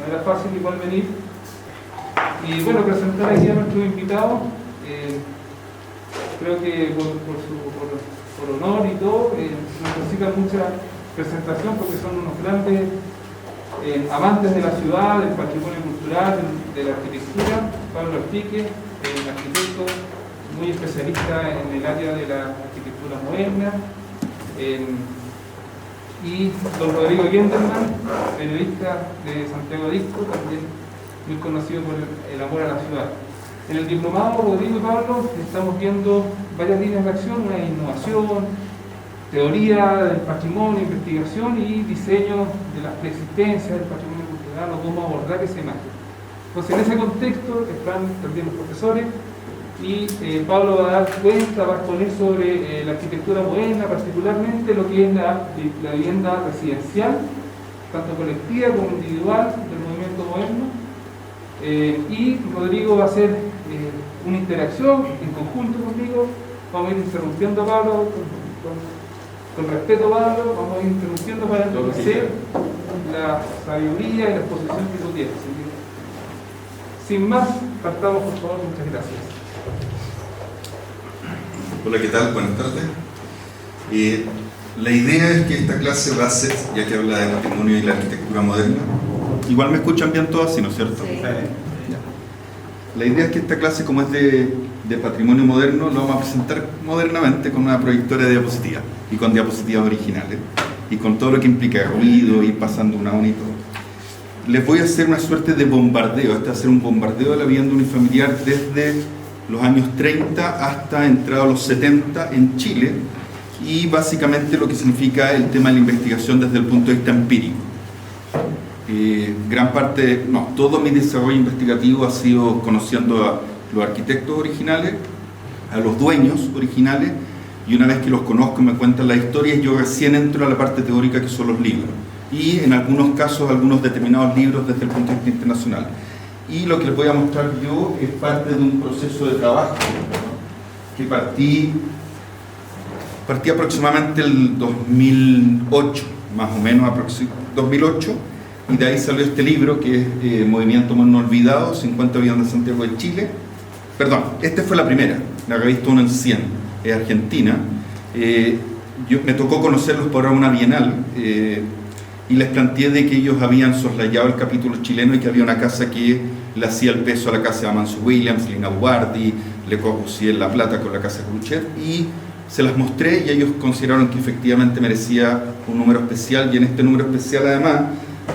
no era fácil igual venir. Y bueno, presentar aquí a nuestros invitados, creo que por honor y todo, no necesita mucha presentación porque son unos grandes amantes de la ciudad, del patrimonio cultural, de la arquitectura. Pablo Artique, arquitecto muy especialista en el área de la arquitectura moderna, y don Rodrigo Gendelman, periodista de Santiago Disco, también muy conocido por el amor a la ciudad. En el diplomado, Rodrigo y Pablo, estamos viendo varias líneas de acción: una innovación, teoría del patrimonio, investigación y diseño de las preexistencias del patrimonio cultural, o cómo abordar esa imagen. Entonces, en ese contexto están también los profesores, y Pablo va a dar cuenta, va a exponer sobre la arquitectura moderna, particularmente lo que es la vivienda residencial, tanto colectiva como individual, del movimiento moderno. Y Rodrigo va a hacer una interacción en conjunto conmigo. Vamos a ir interrumpiendo a Pablo, con respeto a Pablo, vamos a ir interrumpiendo para conocer la sabiduría y la exposición que tú tienes. Sin más, partamos, por favor. Muchas gracias. Hola, ¿qué tal? Buenas tardes. La idea es que esta clase va a ser, ya que habla de patrimonio y la arquitectura moderna, igual me escuchan bien todas, ¿sí, no es cierto? Sí. La idea es que esta clase, como es de patrimonio moderno, lo vamos a presentar modernamente con una proyectora de diapositivas y con diapositivas originales y con todo lo que implica ruido y pasando una y todo. Les voy a hacer una suerte de bombardeo. Este va a ser un bombardeo de la vivienda unifamiliar desde los años 30 hasta entrados los 70 en Chile, y básicamente lo que significa el tema de la investigación desde el punto de vista empírico. Gran parte, no, todo mi desarrollo investigativo ha sido conociendo a los arquitectos originales, a los dueños originales, y una vez que los conozco y me cuentan la historia, yo recién entro a la parte teórica, que son los libros, y en algunos casos algunos determinados libros desde el punto de vista internacional. Y lo que les voy a mostrar yo es parte de un proceso de trabajo que partí aproximadamente el 2008, más o menos 2008, y de ahí salió este libro que es Movimiento Moderno Olvidado, 50 viviendas de Santiago de Chile. Perdón, esta fue la primera, la revista 1 en 100, es argentina. Me tocó conocerlos por una bienal, y les planteé de que ellos habían soslayado el capítulo chileno y que había una casa que le hacía el peso a la casa de Amancio Williams, Lina Ubardi, Le Corbusier, La Plata con la casa Cruchet, y se las mostré y ellos consideraron que efectivamente merecía un número especial, y en este número especial, además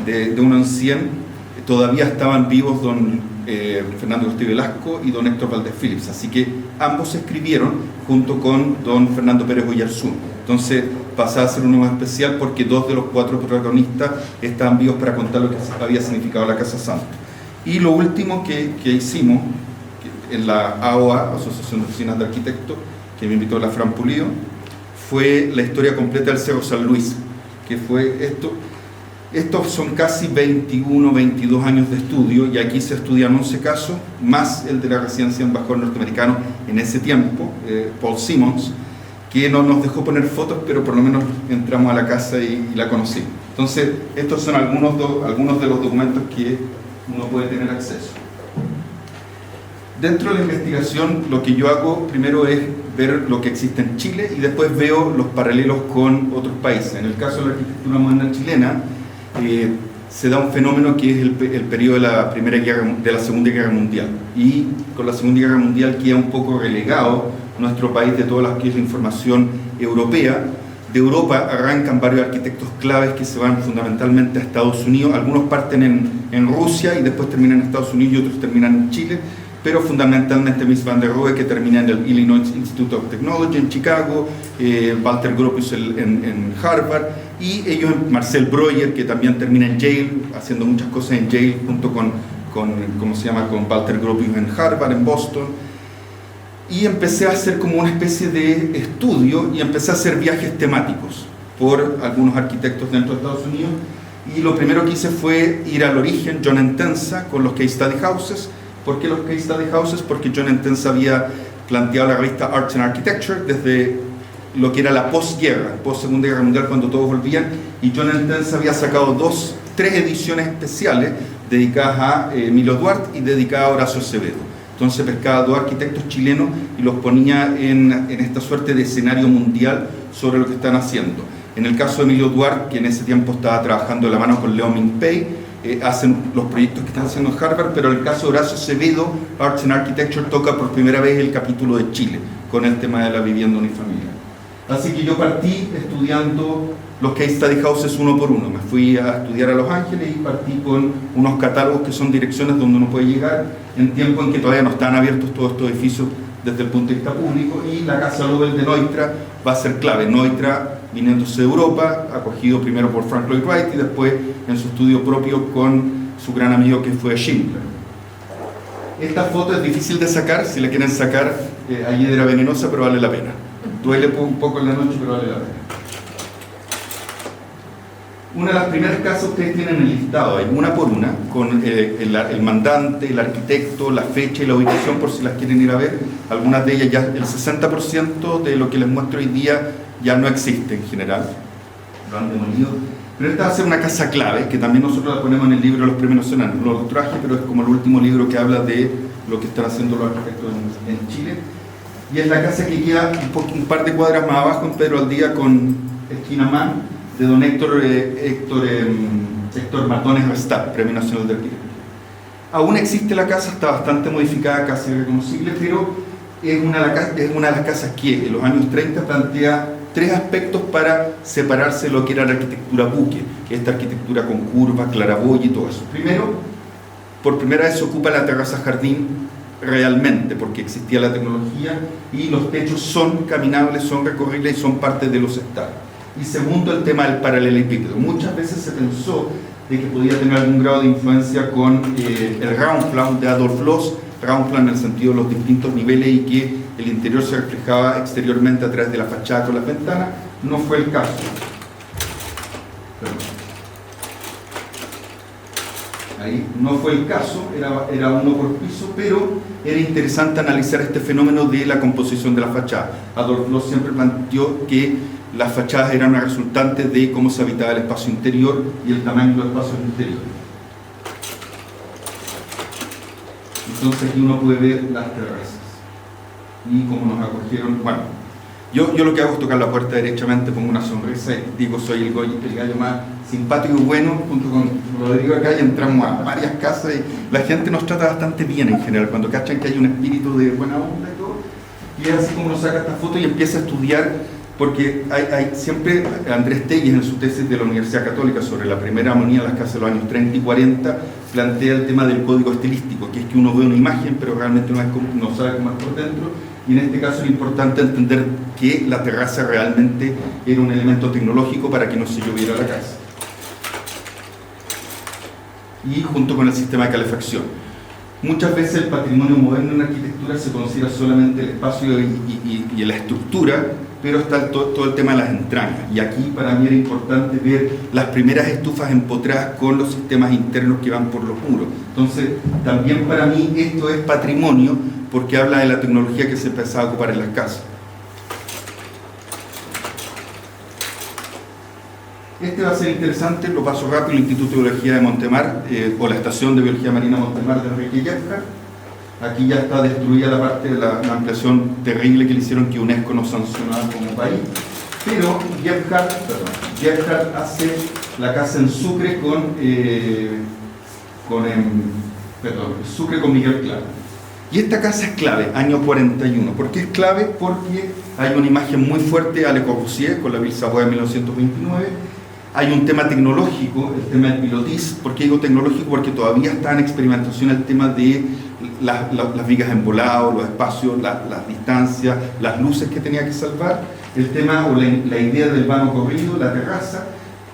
de 1 en 100, todavía estaban vivos don Fernando Castillo Velasco y don Héctor Valdés Phillips, así que ambos escribieron junto con don Fernando Pérez Oyarzún. Entonces pasaba a ser un número especial porque 2 de los 4 protagonistas estaban vivos para contar lo que había significado la Casa Santa. Y lo último que hicimos en la AOA, Asociación de Oficinas de Arquitectos, que me invitó la Fran Pulido, fue la historia completa del Cerro San Luis, que fue esto. Estos son casi 21, 22 años de estudio, y aquí se estudian 11 casos, más el de la residencia de embajador norteamericano en ese tiempo, Paul Simmons, que no nos dejó poner fotos, pero por lo menos entramos a la casa y la conocimos. Entonces, estos son algunos de los documentos que uno puede tener acceso. Dentro de la investigación, lo que yo hago primero es ver lo que existe en Chile y después veo los paralelos con otros países. En el caso de la arquitectura moderna chilena, se da un fenómeno que es el periodo de la Segunda Guerra Mundial, y con la Segunda Guerra Mundial queda un poco relegado nuestro país de todas las que es la información europea. De Europa arrancan varios arquitectos claves que se van fundamentalmente a Estados Unidos, algunos parten en Rusia y después terminan en Estados Unidos, y otros terminan en Chile, pero fundamentalmente Mies van der Rohe, que termina en el Illinois Institute of Technology en Chicago, Walter Gropius en Harvard, y ellos, Marcel Breuer, que también termina en Yale, haciendo muchas cosas en Yale junto con Walter Gropius en Harvard, en Boston. Y empecé a hacer como una especie de estudio y empecé a hacer viajes temáticos por algunos arquitectos dentro de Estados Unidos, y lo primero que hice fue ir al origen, John Entenza, con los Case Study Houses. ¿Por qué los Case Study Houses? Porque John Entenza había planteado la revista Arts and Architecture desde lo que era la posguerra, post Segunda Guerra Mundial, cuando todos volvían, y John Entenza había sacado 2 3 ediciones especiales dedicadas a Emilio Duarte y dedicadas a Horacio Acevedo. Entonces pescaba 2 arquitectos chilenos y los ponía en esta suerte de escenario mundial sobre lo que están haciendo. En el caso de Emilio Duarte, que en ese tiempo estaba trabajando de la mano con Leo Ming-pei, hacen los proyectos que están haciendo en Harvard, pero en el caso de Horacio Acevedo, Arts and Architecture toca por primera vez el capítulo de Chile, con el tema de la vivienda unifamiliar. Así que yo partí estudiando los case study houses uno por uno. Me fui a estudiar a Los Ángeles y partí con unos catálogos que son direcciones donde uno puede llegar en tiempo en que todavía no están abiertos todos estos edificios desde el punto de vista público, y la Casa Lovell de Neutra va a ser clave. Neutra viniéndose de Europa, acogido primero por Frank Lloyd Wright y después en su estudio propio con su gran amigo que fue Schindler. Esta foto es difícil de sacar, si la quieren sacar, ayer era venenosa, pero vale la pena. Duele un poco en la noche, pero vale la pena. Una de las primeras casas ustedes tienen el listado, hay una por una, con el mandante, el arquitecto, la fecha y la ubicación por si las quieren ir a ver. Algunas de ellas ya, el 60% de lo que les muestro hoy día ya no existe en general, lo han demolido. Pero esta va a ser una casa clave, que también nosotros la ponemos en el libro de los Premios Nacionales. No lo traje, pero es como el último libro que habla de lo que están haciendo los arquitectos en Chile. Y es la casa que queda un par de cuadras más abajo en Pedro Aldía con esquina Man, de don Héctor Mardones Restat, Premio Nacional de Arquitectura. Aún existe la casa, está bastante modificada, casi irreconocible, pero es una de las casas que en los años 30 plantea 3 aspectos para separarse de lo que era la arquitectura buque, que es esta arquitectura con curvas, claraboya y todo eso. Primero, por primera vez se ocupa la terraza jardín realmente, porque existía la tecnología y los techos son caminables, son recorribles y son parte de los estadios. Y segundo, el tema del paralelepípedo. Muchas veces se pensó de que podía tener algún grado de influencia con el Raumplan de Adolf Loos, Raumplan en el sentido de los distintos niveles y que el interior se reflejaba exteriormente a través de la fachada con las ventanas. No fue el caso. Ahí no fue el caso, era uno por piso, pero era interesante analizar este fenómeno de la composición de la fachada. Adolf Loos siempre planteó que las fachadas eran una resultante de cómo se habitaba el espacio interior y el tamaño de los espacios interiores. Entonces aquí uno puede ver las terrazas y cómo nos acogieron. Bueno, yo lo que hago es tocar la puerta derechamente, pongo una sonrisa y digo soy el gallo más simpático y bueno, junto con Rodrigo acá, y entramos a varias casas y la gente nos trata bastante bien en general, cuando cachan que hay un espíritu de buena onda y todo. Y es así como nos saca esta foto y empieza a estudiar, porque hay siempre, Andrés Telles en su tesis de la Universidad Católica sobre la primera armonía de las casas de los años 30 y 40 plantea el tema del código estilístico, que es que uno ve una imagen pero realmente no sabe cómo es por dentro, y en este caso es importante entender que la terraza realmente era un elemento tecnológico para que no se lloviera la casa, y junto con el sistema de calefacción. Muchas veces el patrimonio moderno en arquitectura se considera solamente el espacio y la estructura, pero está todo el tema de las entrañas. Y aquí para mí era importante ver las primeras estufas empotradas con los sistemas internos que van por los muros. Entonces, también para mí esto es patrimonio, porque habla de la tecnología que se empezaba a ocupar en las casas. Este va a ser interesante, lo paso rápido: el Instituto de Biología de Montemar, o la Estación de Biología Marina Montemar de Enrique Jeffrey. Aquí ya está destruida la parte de la ampliación terrible que le hicieron, que UNESCO nos sancionaba como país. Pero Gebhardt hace la casa en Sucre Sucre con Miguel Claro. Y esta casa es clave, año 41. ¿Por qué es clave? Porque hay una imagen muy fuerte a Le Corbusier con la Ville Savoye de 1929. Hay un tema tecnológico, el tema del pilotis. ¿Por qué digo tecnológico? Porque todavía está en experimentación el tema de las vigas en volado, los espacios, las distancias, las luces que tenía que salvar, el tema o la idea del vano corrido, la terraza.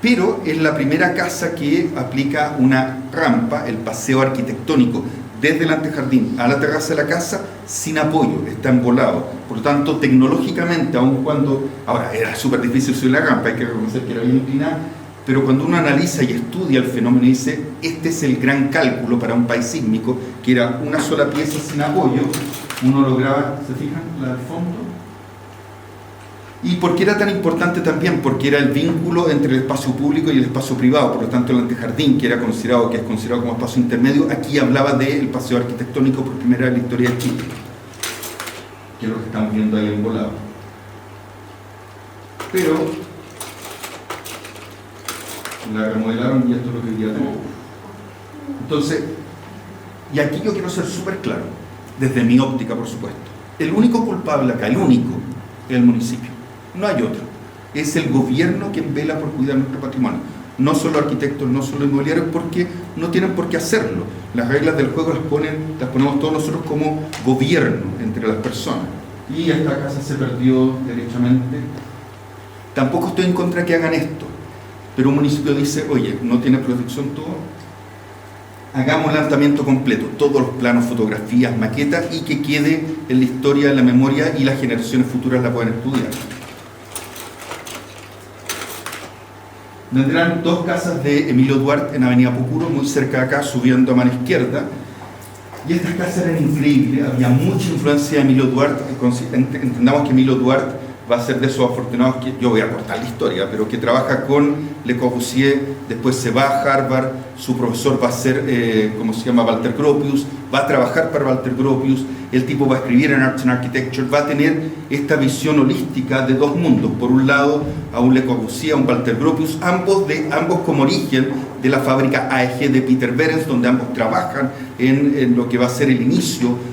Pero es la primera casa que aplica una rampa, el paseo arquitectónico, desde el antejardín a la terraza de la casa, sin apoyo, está embolado. Por lo tanto, tecnológicamente, aun cuando, ahora era súper difícil subir la rampa, hay que reconocer que era bien inclinada, pero cuando uno analiza y estudia el fenómeno y dice, este es el gran cálculo para un país sísmico, que era una sola pieza sin apoyo, uno lograba, ¿se fijan? La del fondo. ¿Y por qué era tan importante también? Porque era el vínculo entre el espacio público y el espacio privado. Por lo tanto, el antejardín, que es considerado como espacio intermedio, aquí hablaba del paseo arquitectónico por primera vez en la historia de Chile, que es lo que estamos viendo ahí en volado. Pero la remodelaron y esto es lo que hoy día tenemos. Entonces, y aquí yo quiero ser súper claro, desde mi óptica, por supuesto. El único culpable acá, el único, es el municipio. No hay otro. Es el gobierno quien vela por cuidar nuestro patrimonio. No solo arquitectos, no solo inmobiliarios, porque no tienen por qué hacerlo. Las reglas del juego las ponemos todos nosotros como gobierno entre las personas. Y esta casa se perdió derechamente. Tampoco estoy en contra de que hagan esto, pero un municipio dice, oye, no tiene protección todo, hagamos el lanzamiento completo, todos los planos, fotografías, maquetas, y que quede en la historia, en la memoria, y las generaciones futuras la puedan estudiar. Vendrán dos casas de Emilio Duarte en Avenida Pucuro, muy cerca de acá, subiendo a mano izquierda. Y estas casas eran increíbles, había mucha influencia de Emilio Duarte. Entendamos que Emilio Duarte va a ser de esos afortunados que, yo voy a cortar la historia, pero que trabaja con Le Corbusier, después se va a Harvard, su profesor va a ser, Walter Gropius, va a trabajar para Walter Gropius, el tipo va a escribir en Arts and Architecture, va a tener esta visión holística de dos mundos, por un lado a un Le Corbusier, a un Walter Gropius, ambos como origen de la fábrica AEG de Peter Behrens, donde ambos trabajan en lo que va a ser el inicio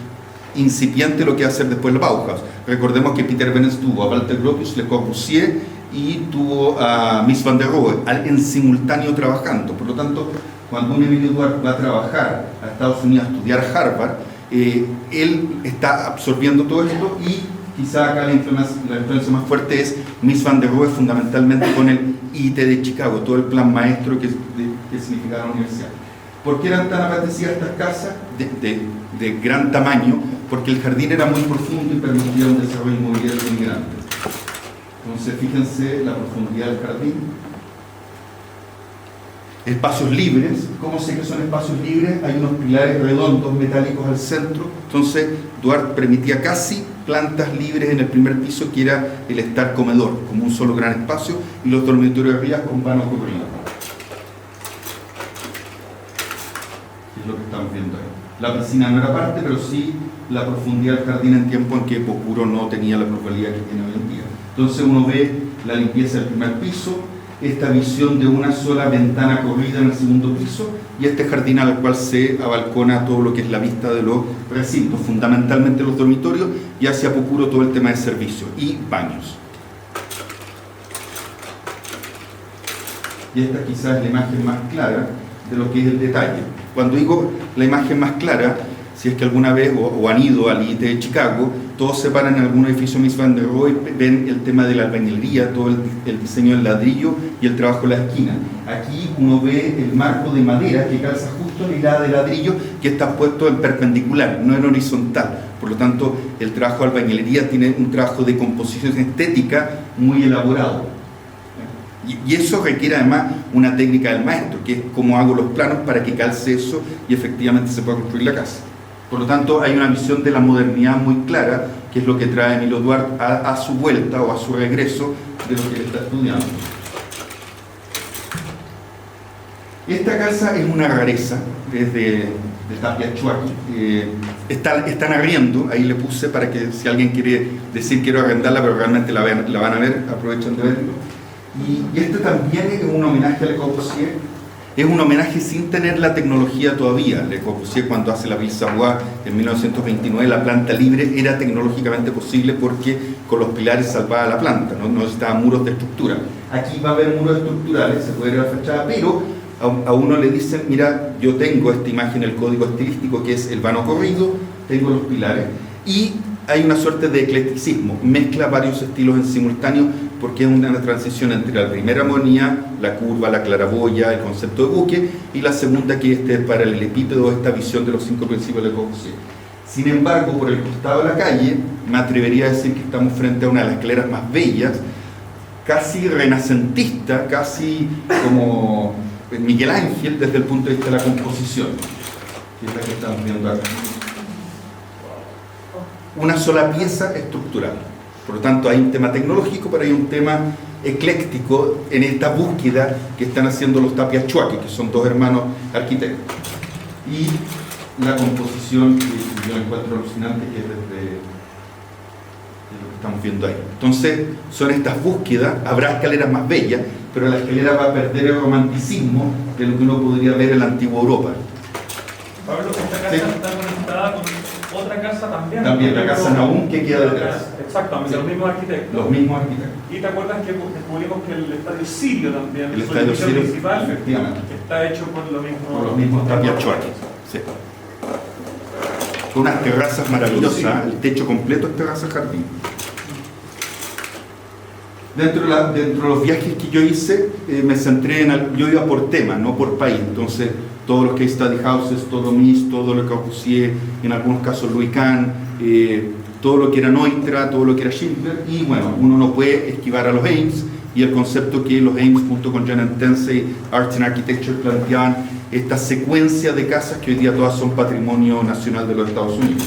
incipiente lo que va a hacer después la Bauhaus. Recordemos que Peter Behrens tuvo a Walter Gropius, Le Corbusier y tuvo a Mies van der Rohe en simultáneo trabajando. Por lo tanto, cuando un Emilio Duarte va a trabajar a Estados Unidos a estudiar Harvard, él está absorbiendo todo esto, y quizá acá la influencia más fuerte es Mies van der Rohe, fundamentalmente con el IIT de Chicago, todo el plan maestro que significaba la universidad. ¿Por qué eran tan apetecidas estas casas de gran tamaño? Porque el jardín era muy profundo y permitía un desarrollo inmobiliario muy grande. Entonces, fíjense la profundidad del jardín. Espacios libres. ¿Cómo sé que son espacios libres? Hay unos pilares redondos metálicos al centro. Entonces, Duarte permitía casi plantas libres en el primer piso, que era el estar comedor, como un solo gran espacio, y los dormitorios arriba con vano corrido. Es lo que estamos viendo ahí. La piscina no era parte, pero sí la profundidad del jardín en tiempo en que Pucuro no tenía la profundidad que tiene hoy en día. Entonces uno ve la limpieza del primer piso, esta visión de una sola ventana corrida en el segundo piso, y este jardín al cual se abalcona todo lo que es la vista de los recintos, fundamentalmente los dormitorios, y hacia Pucuro todo el tema de servicios y baños. Y esta quizás es la imagen más clara de lo que es el detalle. Cuando digo la imagen más clara, si es que alguna vez o han ido al IIT de Chicago, todos se paran en algún edificio Mies van der Rohe, ven el tema de la albañilería, todo el diseño del ladrillo y el trabajo en la esquina. Aquí uno ve el marco de madera que calza justo en la hilada de ladrillo, que está puesto en perpendicular, no en horizontal. Por lo tanto, el trabajo de albañilería tiene un trabajo de composición estética muy elaborado. Y eso requiere además una técnica del maestro, que es cómo hago los planos para que calce eso y efectivamente se pueda construir la casa. Por lo tanto, hay una visión de la modernidad muy clara, que es lo que trae Emilio Duarte a su vuelta o a su regreso de lo que él está estudiando. Esta casa es una rareza, desde Tapia Chuaki. Están arriendo, ahí le puse para que si alguien quiere decir quiero arrendarla, pero realmente la van a ver, aprovechan de verlo. Y este también es un homenaje a Le Corbusier. Es un homenaje sin tener la tecnología todavía. Le Corbusier, cuando hace la Ville Savoie en 1929, la planta libre era tecnológicamente posible porque con los pilares salvaba la planta, no necesitaba muros de estructura. Aquí va a haber muros estructurales, se puede ver la fachada, pero a uno le dicen, mira, yo tengo esta imagen, el código estilístico, que es el vano corrido, tengo los pilares, y hay una suerte de eclecticismo, mezcla varios estilos en simultáneo, porque es una transición entre la primera modernidad, la curva, la claraboya, el concepto de buque, y la segunda, que es este paralelepípedo, esta visión de los 5 principios de Le Corbusier. Sin embargo, por el costado de la calle, me atrevería a decir que estamos frente a una de las escaleras más bellas, casi renacentista, casi como Miguel Ángel desde el punto de vista de la composición, que es la que estamos viendo acá. Una sola pieza estructural. Por lo tanto, hay un tema tecnológico, pero hay un tema ecléctico en esta búsqueda que están haciendo los Tapia Chuaki, que son dos hermanos arquitectos. Y la composición que yo encuentro alucinante, que es desde lo que estamos viendo ahí. Entonces, son estas búsquedas. Habrá escaleras más bellas, pero la escalera va a perder el romanticismo de lo que uno podría ver en la antigua Europa. Pablo, esta casa está conectada con otra casa también. También la casa Nahum que queda detrás. Exactamente, Sí. los mismos arquitectos. Los mismos arquitectos. Y te acuerdas que descubrimos que el estadio Sirio también, El su estadio edificio Sirio, principal, efectivamente. está hecho por Por los mismos Tapia Chuaki. Sí. Con unas terrazas maravillosas, el techo completo es terraza jardín. Dentro de los viajes que yo hice, me centré yo iba por tema, no por país. Entonces, todos los case study houses, todo MIS, todo lo que Corbusier, en algunos casos Louis Kahn, todo lo que era Neutra, todo lo que era Schindler, y bueno, uno no puede esquivar a los Ames, y el concepto que los Ames junto con Jan Tensey, Arts and Architecture, planteaban esta secuencia de casas que hoy día todas son patrimonio nacional de los Estados Unidos,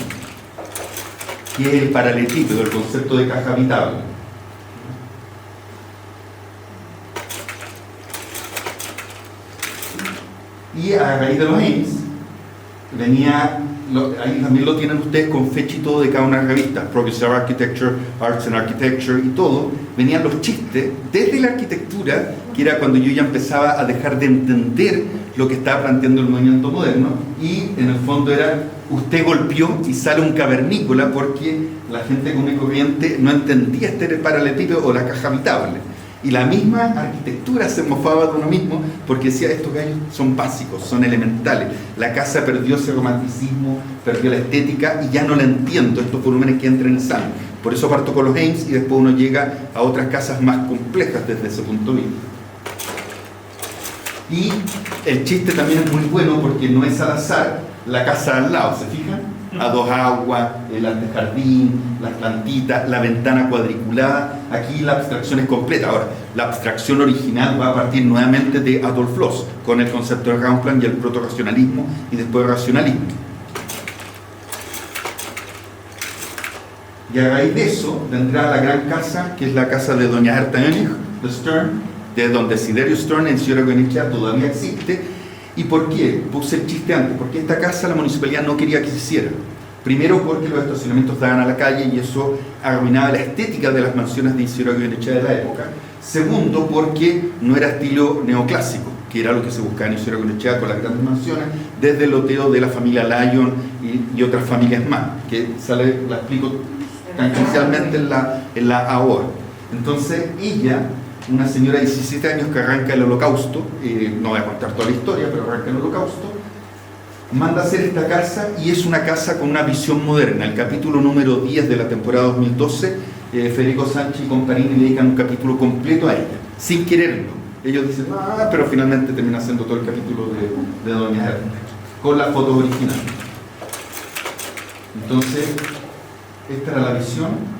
que es el paralelepípedo, el concepto de caja habitable. Y a raíz de los Ames venía, ahí también lo tienen ustedes con fecha y todo de cada una de las revistas, Progressive Architecture, Arts and Architecture y todo, venían los chistes desde la arquitectura, que era cuando yo ya empezaba a dejar de entender lo que estaba planteando el movimiento moderno, y en el fondo era, usted golpeó y sale un cavernícola porque la gente común y corriente no entendía este paralelepípedo o la caja habitable. Y la misma arquitectura se mofaba de uno mismo porque decía, estos gallos son básicos, son elementales. La casa perdió ese romanticismo, perdió la estética y ya no la entiendo, estos volúmenes que entran en el salón. Por eso parto con los Ames y después uno llega a otras casas más complejas desde ese punto de vista. Y el chiste también es muy bueno porque no es al azar la casa al lado, ¿se fijan? A dos aguas, el antejardín, las plantitas, la ventana cuadriculada. Aquí la abstracción es completa. Ahora, la abstracción original va a partir nuevamente de Adolf Loos, con el concepto de Raumplan y el proto-racionalismo y después el racionalismo. Y a raíz de eso vendrá la gran casa, que es la casa de doña Herta Hennig, de Stern, de donde Siderio Stern en Ciudad Goicoechea todavía existe. ¿Y por qué? Puse el chiste antes. Porque esta casa la municipalidad no quería que se hiciera. Primero porque los estacionamientos daban a la calle y eso arruinaba la estética de las mansiones de Isidro Goicoechea de la época. Segundo porque no era estilo neoclásico, que era lo que se buscaba en Isidro Goicoechea con las grandes mansiones, desde el loteo de la familia Lyon y otras familias más, que sale, la explico tangencialmente en la AOA. Entonces ella, una señora de 17 años que arranca el holocausto, no voy a contar toda la historia, pero arranca el holocausto, manda a hacer esta casa y es una casa con una visión moderna. El capítulo número 10 de la temporada 2012, Federico Sánchez y compañía le dedican un capítulo completo a ella, sin quererlo. Ellos dicen, pero finalmente termina siendo todo el capítulo de Doña Herta, con las fotos originales. Entonces, esta era la visión.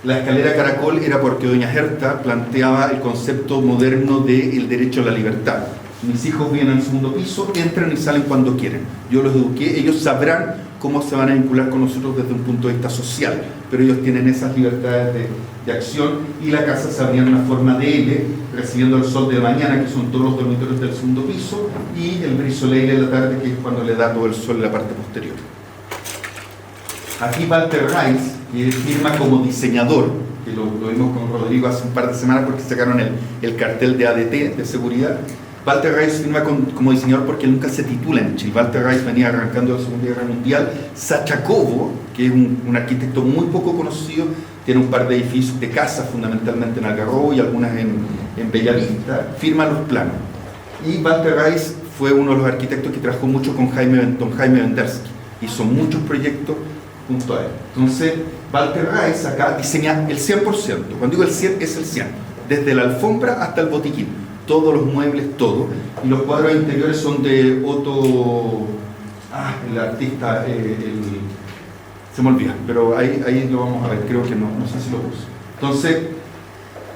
La escalera caracol era porque doña Herta planteaba el concepto moderno del derecho a la libertad. Mis hijos vienen al segundo piso, entran y salen cuando quieren. Yo los eduqué, ellos sabrán cómo se van a vincular con nosotros desde un punto de vista social, pero ellos tienen esas libertades de acción y la casa se abría en una forma de L, recibiendo el sol de mañana, que son todos los dormitorios del segundo piso, y el brillo soleil en la tarde, que es cuando le da todo el sol en la parte posterior. Aquí Walter Reis, que firma como diseñador, que lo vimos con Rodrigo hace un par de semanas porque sacaron el cartel de ADT, de seguridad. Walter Reis firma como diseñador porque nunca se titula en Chile. Walter Reis venía arrancando la Segunda Guerra Mundial. Sachakovo, que es un arquitecto muy poco conocido, tiene un par de edificios de casas fundamentalmente en Algarrobo y algunas en Bellavista, firma los planos. Y Walter Reis fue uno de los arquitectos que trabajó mucho con Jaime Vendersky. Hizo muchos proyectos junto a él. Entonces, Walter Reis acá diseña el 100%. Cuando digo el 100, es el 100. Desde la alfombra hasta el botiquín. Todos los muebles, todo. Y los cuadros interiores son de Otto... el artista... se me olvida, pero ahí lo vamos a ver. Creo que no sé si lo puse. Entonces,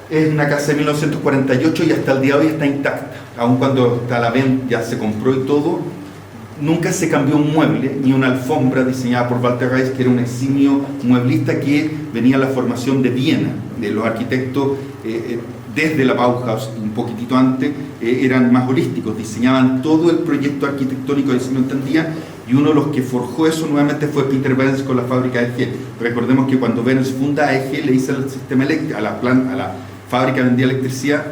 es una casa de 1948 y hasta el día de hoy está intacta. Aun cuando está a la venta, ya se compró y todo, nunca se cambió un mueble ni una alfombra diseñada por Walter Reis, que era un eximio mueblista que venía a la formación de Viena. De los arquitectos desde la Bauhaus, un poquitito antes, eran más holísticos, diseñaban todo el proyecto arquitectónico que se lo entendía, y uno de los que forjó eso nuevamente fue Peter Benz con la fábrica EG. Recordemos que cuando Benz funda EG, le dice al sistema eléctrico, a la fábrica que vendía electricidad: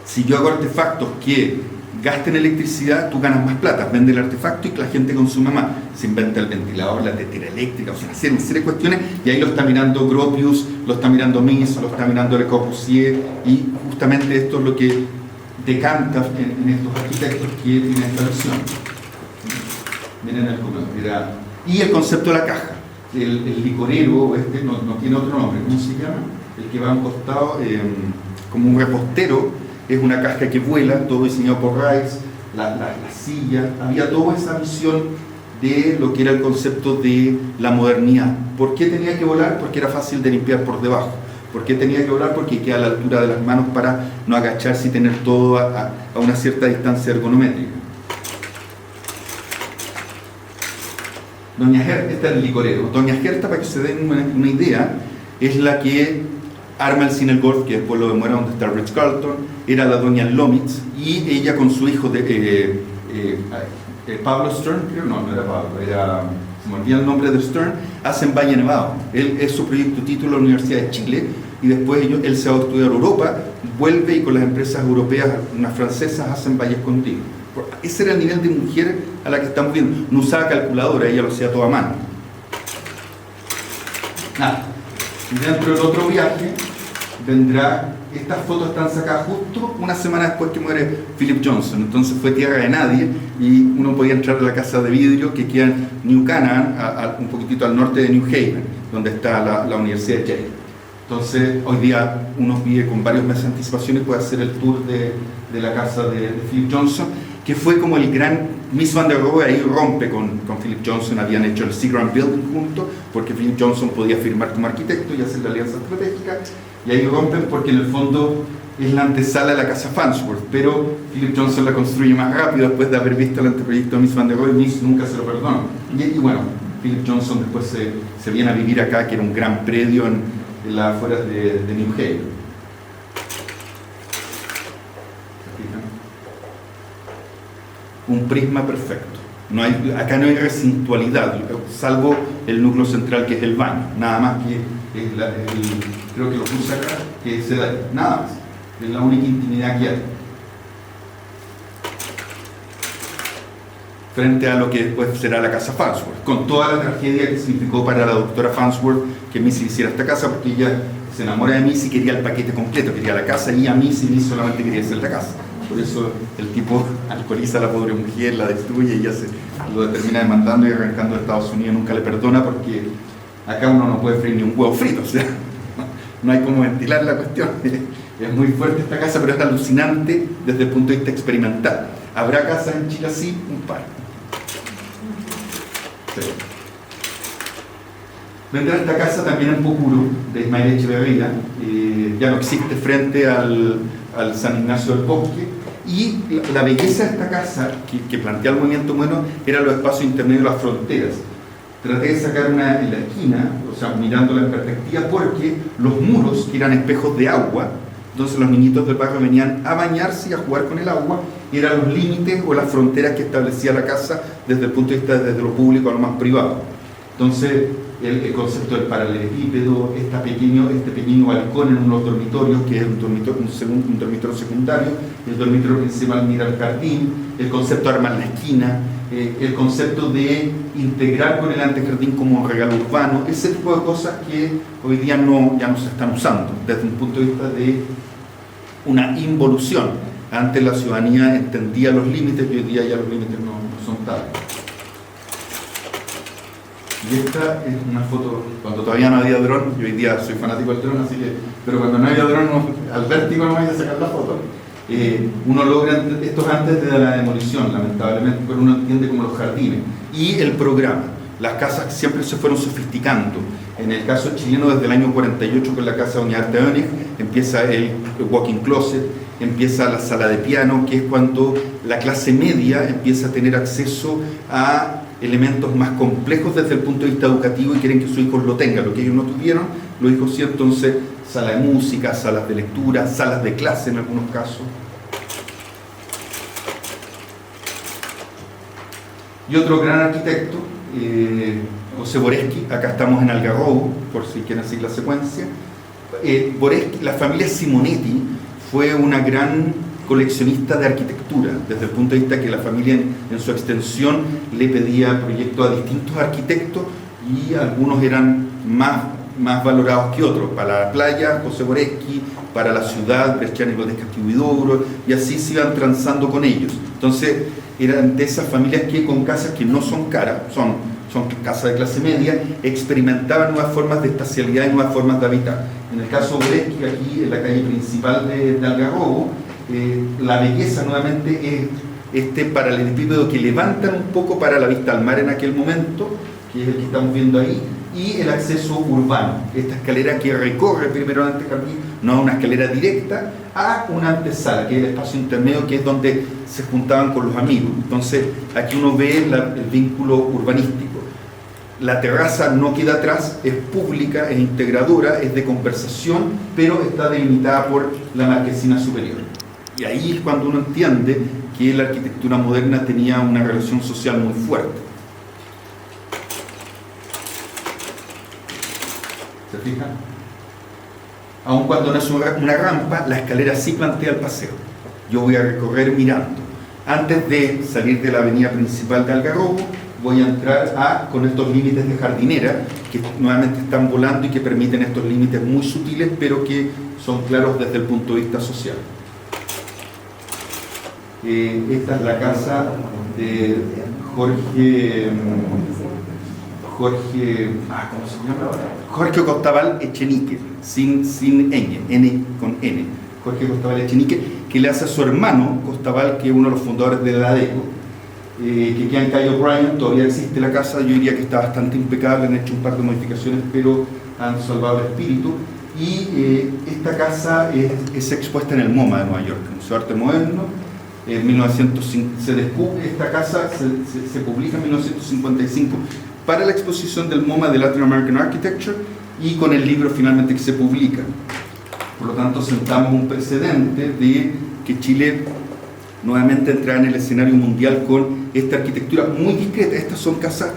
si yo hago artefactos que gasten electricidad, tú ganas más plata. Vende el artefacto y la gente consume más. Se inventa el ventilador, la tetera eléctrica, o sea, una serie de cuestiones, y ahí lo está mirando Gropius, lo está mirando Mies, lo está mirando Le Corbusier, y justamente esto es lo que decanta en estos arquitectos que tienen esta versión. Miren el color. Y el concepto de la caja. El licorero, no tiene otro nombre, ¿cómo se llama? El que va a un costado, como un repostero. Es una caja que vuela, todo diseñado por Reis, la silla. Había toda esa visión de lo que era el concepto de la modernidad. ¿Por qué tenía que volar? Porque era fácil de limpiar por debajo. ¿Por qué tenía que volar? Porque queda a la altura de las manos para no agacharse y tener todo a una cierta distancia ergonométrica. Doña Gerta, este es el licorero. Doña Gerta, para que se den una idea, es la que arma el cine El Golf, que después lo demuestra donde está Ritz Carlton. Era la doña Lomitz, y ella con su hijo Pablo Stern, creo, no era Pablo, se me olvida el nombre de Stern, hacen Valle Nevado. Él es su proyecto título en la Universidad de Chile, y después él se va a estudiar a Europa, vuelve y con las empresas europeas, unas francesas, hacen Valle Escondido. Ese era el nivel de mujer a la que estamos viendo. No usaba calculadora, ella lo hacía todo a mano. Dentro del otro viaje vendrá, estas fotos están sacadas justo una semana después que muere Philip Johnson, entonces fue tierra de nadie, y uno podía entrar a la casa de vidrio que queda en New Canaan, un poquitito al norte de New Haven, donde está la Universidad de Yale. Entonces hoy día uno vive con varios meses de anticipación y puede hacer el tour de la casa de Philip Johnson, que fue como el gran... Mies van der Rohe ahí rompe con Philip Johnson. Habían hecho el Seagram Building juntos, porque Philip Johnson podía firmar como arquitecto y hacer la alianza estratégica, y ahí rompen porque en el fondo es la antesala de la casa Farnsworth, pero Philip Johnson la construye más rápido después de haber visto el anteproyecto de Mies van der Rohe. Mies nunca se lo perdonó, y bueno, Philip Johnson después se viene a vivir acá, que era un gran predio en las afueras de New Haven. Un prisma perfecto. Acá no hay recintualidad, salvo el núcleo central, que es el baño. Nada más que creo que lo puse acá, que se da, nada más. Es la única intimidad que hay. Frente a lo que después será la casa Farnsworth, con toda la tragedia que significó para la doctora Farnsworth que Missy hiciera esta casa, porque ella se enamora de Missy y quería el paquete completo, quería la casa y a Missy solamente quería hacer la casa. Por eso el tipo alcoholiza a la pobre mujer, la destruye, y ella lo termina demandando y arrancando de Estados Unidos. Nunca le perdona, porque acá uno no puede freír ni un huevo frito, o sea, no hay cómo ventilar la cuestión. Es muy fuerte esta casa, pero es alucinante desde el punto de vista experimental. ¿Habrá casas en Chile así? Un par. Sí. Vendrá esta casa también en Pucuro, de Ismael Echeverría, ya no existe, frente al San Ignacio del Bosque. Y la belleza de esta casa, que plantea el movimiento bueno, eran los espacios intermedios de las fronteras. Traté de sacar una en la esquina, o sea, mirándola en perspectiva, porque los muros, que eran espejos de agua, entonces los niñitos del barrio venían a bañarse y a jugar con el agua, y eran los límites o las fronteras que establecía la casa desde el punto de vista desde lo público a lo más privado. Entonces, el concepto del paralelepípedo, este pequeño balcón en unos dormitorios, que es un dormitorio secundario, el dormitorio principal mira al jardín, el concepto de armar la esquina, el concepto de integrar con el antejardín como un regalo urbano, ese tipo de cosas que hoy día ya no se están usando, desde un punto de vista de una involución. Antes la ciudadanía entendía los límites, y hoy día ya los límites no son tales. Y esta es una foto cuando todavía no había dron. Yo hoy día soy fanático del dron, pero cuando no había dron, al vértigo no voy a sacar la foto. Uno logra, esto es antes de la demolición, lamentablemente, pero uno entiende como los jardines. Y el programa, las casas siempre se fueron sofisticando. En el caso chileno, desde el año 48, con la casa Doña Arte Oenig, empieza el walk-in closet, empieza la sala de piano, que es cuando la clase media empieza a tener acceso a elementos más complejos desde el punto de vista educativo y quieren que sus hijos lo tengan. Lo que ellos no tuvieron, los hijos sí, entonces sala de música, salas de lectura, salas de clase en algunos casos. Y otro gran arquitecto, José Boresky, acá estamos en Algarrobo, por si quieren seguir la secuencia. Boresky, la familia Simonetti fue una gran coleccionista de arquitectura, desde el punto de vista que la familia en su extensión le pedía proyectos a distintos arquitectos y algunos eran más valorados que otros. Para la playa, José Boresky; para la ciudad, Bresciani de Castillo, y así se iban transando con ellos. Entonces eran de esas familias que con casas que no son caras, son casas de clase media, experimentaban nuevas formas de espacialidad y nuevas formas de habitar. En el caso de Boresky, aquí en la calle principal de Algarrobo, la belleza nuevamente es este paralelepípedo que levantan un poco para la vista al mar en aquel momento, que es el que estamos viendo ahí, y el acceso urbano, esta escalera que recorre primero el antejardín, no una escalera directa, a una antesala, que es el espacio intermedio, que es donde se juntaban con los amigos. Entonces aquí uno ve el vínculo urbanístico. La terraza no queda atrás, es pública, es integradora, es de conversación, pero está delimitada por la marquesina superior. Y ahí es cuando uno entiende que la arquitectura moderna tenía una relación social muy fuerte. ¿Se fijan? Aun cuando no es una rampa, la escalera sí plantea el paseo. Yo voy a recorrer mirando. Antes de salir de la avenida principal de Algarrobo, voy a entrar con estos límites de jardinera, que nuevamente están volando y que permiten estos límites muy sutiles, pero que son claros desde el punto de vista social. Esta es la casa de ¿cómo se llama? Jorge Costabal Echenique, sin N con N. Jorge Costabal Echenique, que le hace a su hermano Costabal, que es uno de los fundadores de la ADECO, que queda en calle O'Brien. Todavía existe la casa, yo diría que está bastante impecable, han hecho un par de modificaciones, pero han salvado el espíritu. Y esta casa es expuesta en el MoMA de Nueva York, el Museo de Arte Moderno. En 1905 se descubre esta casa, se publica en 1955 para la exposición del MoMA de Latin American Architecture, y con el libro finalmente que se publica. Por lo tanto, sentamos un precedente de que Chile nuevamente entrara en el escenario mundial con esta arquitectura muy discreta. Estas son casas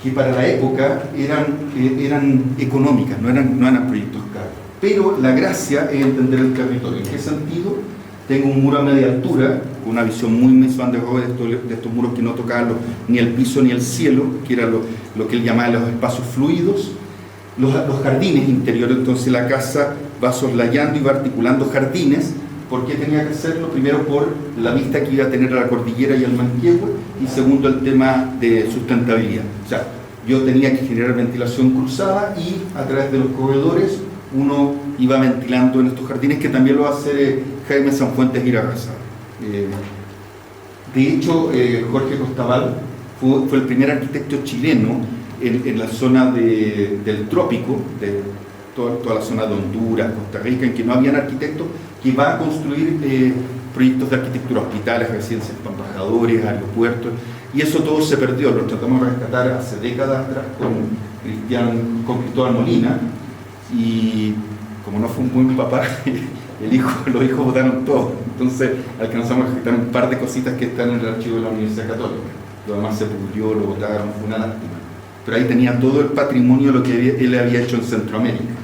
que para la época eran económicas, no eran proyectos caros. Pero la gracia es entender el territorio. ¿En qué sentido? Tengo un muro a media altura, con una visión muy Mies van der Rohe de estos muros que no tocaban ni el piso ni el cielo, que era lo que él llamaba los espacios fluidos. Los jardines interiores, entonces la casa va soslayando y va articulando jardines. ¿Por qué tenía que hacerlo? Primero, por la vista que iba a tener a la cordillera y al Manquehue, y segundo, el tema de sustentabilidad. O sea, yo tenía que generar ventilación cruzada, y a través de los corredores uno iba ventilando en estos jardines, que también lo va a hacer Jaime Sanfuentes Irarrázaval. De hecho, Jorge Costabal fue el primer arquitecto chileno en la zona del trópico, de toda la zona de Honduras, Costa Rica, en que no habían arquitectos, que va a construir proyectos de arquitectura, hospitales, residencias para embajadores, aeropuertos, y eso todo se perdió. Lo tratamos de rescatar hace décadas atrás con Cristóbal Molina, y como no fue un buen papá, los hijos votaron todos. Entonces alcanzamos a rescatar un par de cositas que están en el archivo de la Universidad Católica. Lo demás se pudrió, lo votaron, fue una lástima. Pero ahí tenía todo el patrimonio de lo que él había hecho en Centroamérica.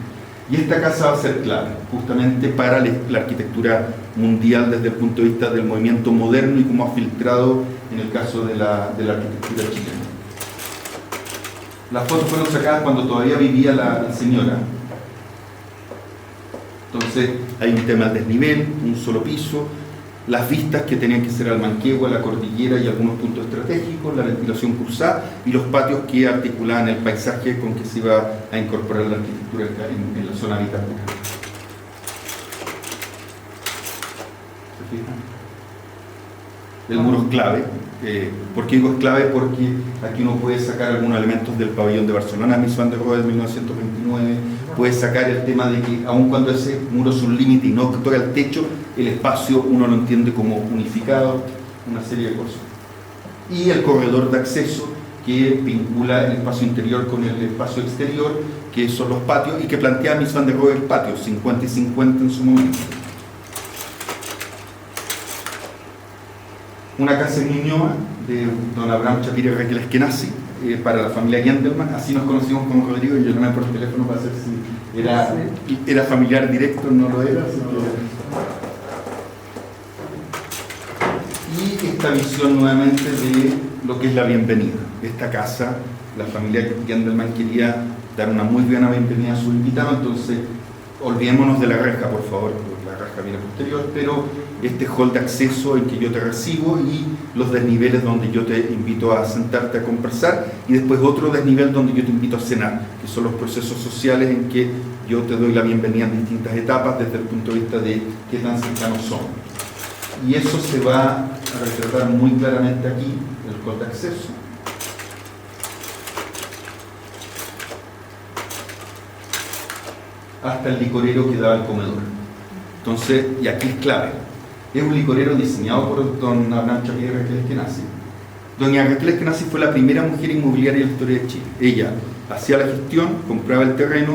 Y esta casa va a ser clave, justamente para la arquitectura mundial desde el punto de vista del movimiento moderno y cómo ha filtrado en el caso de la arquitectura chilena. Las fotos fueron sacadas cuando todavía vivía la señora. Entonces hay un tema de desnivel, un solo piso, las vistas que tenían que ser al Manquehue, a la cordillera y algunos puntos estratégicos, la ventilación cruzada y los patios que articulaban el paisaje con que se iba a incorporar la arquitectura en la zona habitacional. ¿Se fijan? El muro es clave. ¿Por qué digo es clave? Porque aquí uno puede sacar algunos elementos del pabellón de Barcelona, Mies van der Rohe de 1929, puede sacar el tema de que aun cuando ese muro es un límite y no toca el techo, el espacio uno lo entiende como unificado, una serie de cosas. Y el corredor de acceso que vincula el espacio interior con el espacio exterior, que son los patios, y que plantea Mies van der Rohe el patio, 50 y 50 en su momento. Una casa en Ñuñoa de don Abraham Chapira Raquel Eskenazi, para la familia Gendelman. Así nos conocimos con Rodrigo, y yo llamé por teléfono para saber si era familiar directo, no lo era. Y esta visión nuevamente de lo que es la bienvenida. Esta casa, la familia Gendelman quería dar una muy buena bienvenida a sus invitados, entonces olvidémonos de la reja, por favor, porque la reja viene posterior, pero este hall de acceso en que yo te recibo y los desniveles donde yo te invito a sentarte a conversar, y después otro desnivel donde yo te invito a cenar, que son los procesos sociales en que yo te doy la bienvenida en distintas etapas desde el punto de vista de qué tan cercanos son. Y eso se va a retratar muy claramente aquí, el hall de acceso. Hasta el licorero que daba el comedor. Entonces, y aquí es clave, es un licorero diseñado por don Abraham Chapira Raquel Eskenazi. Doña Raquel Eskenazi fue la primera mujer inmobiliaria en la historia de Chile. Ella hacía la gestión, compraba el terreno,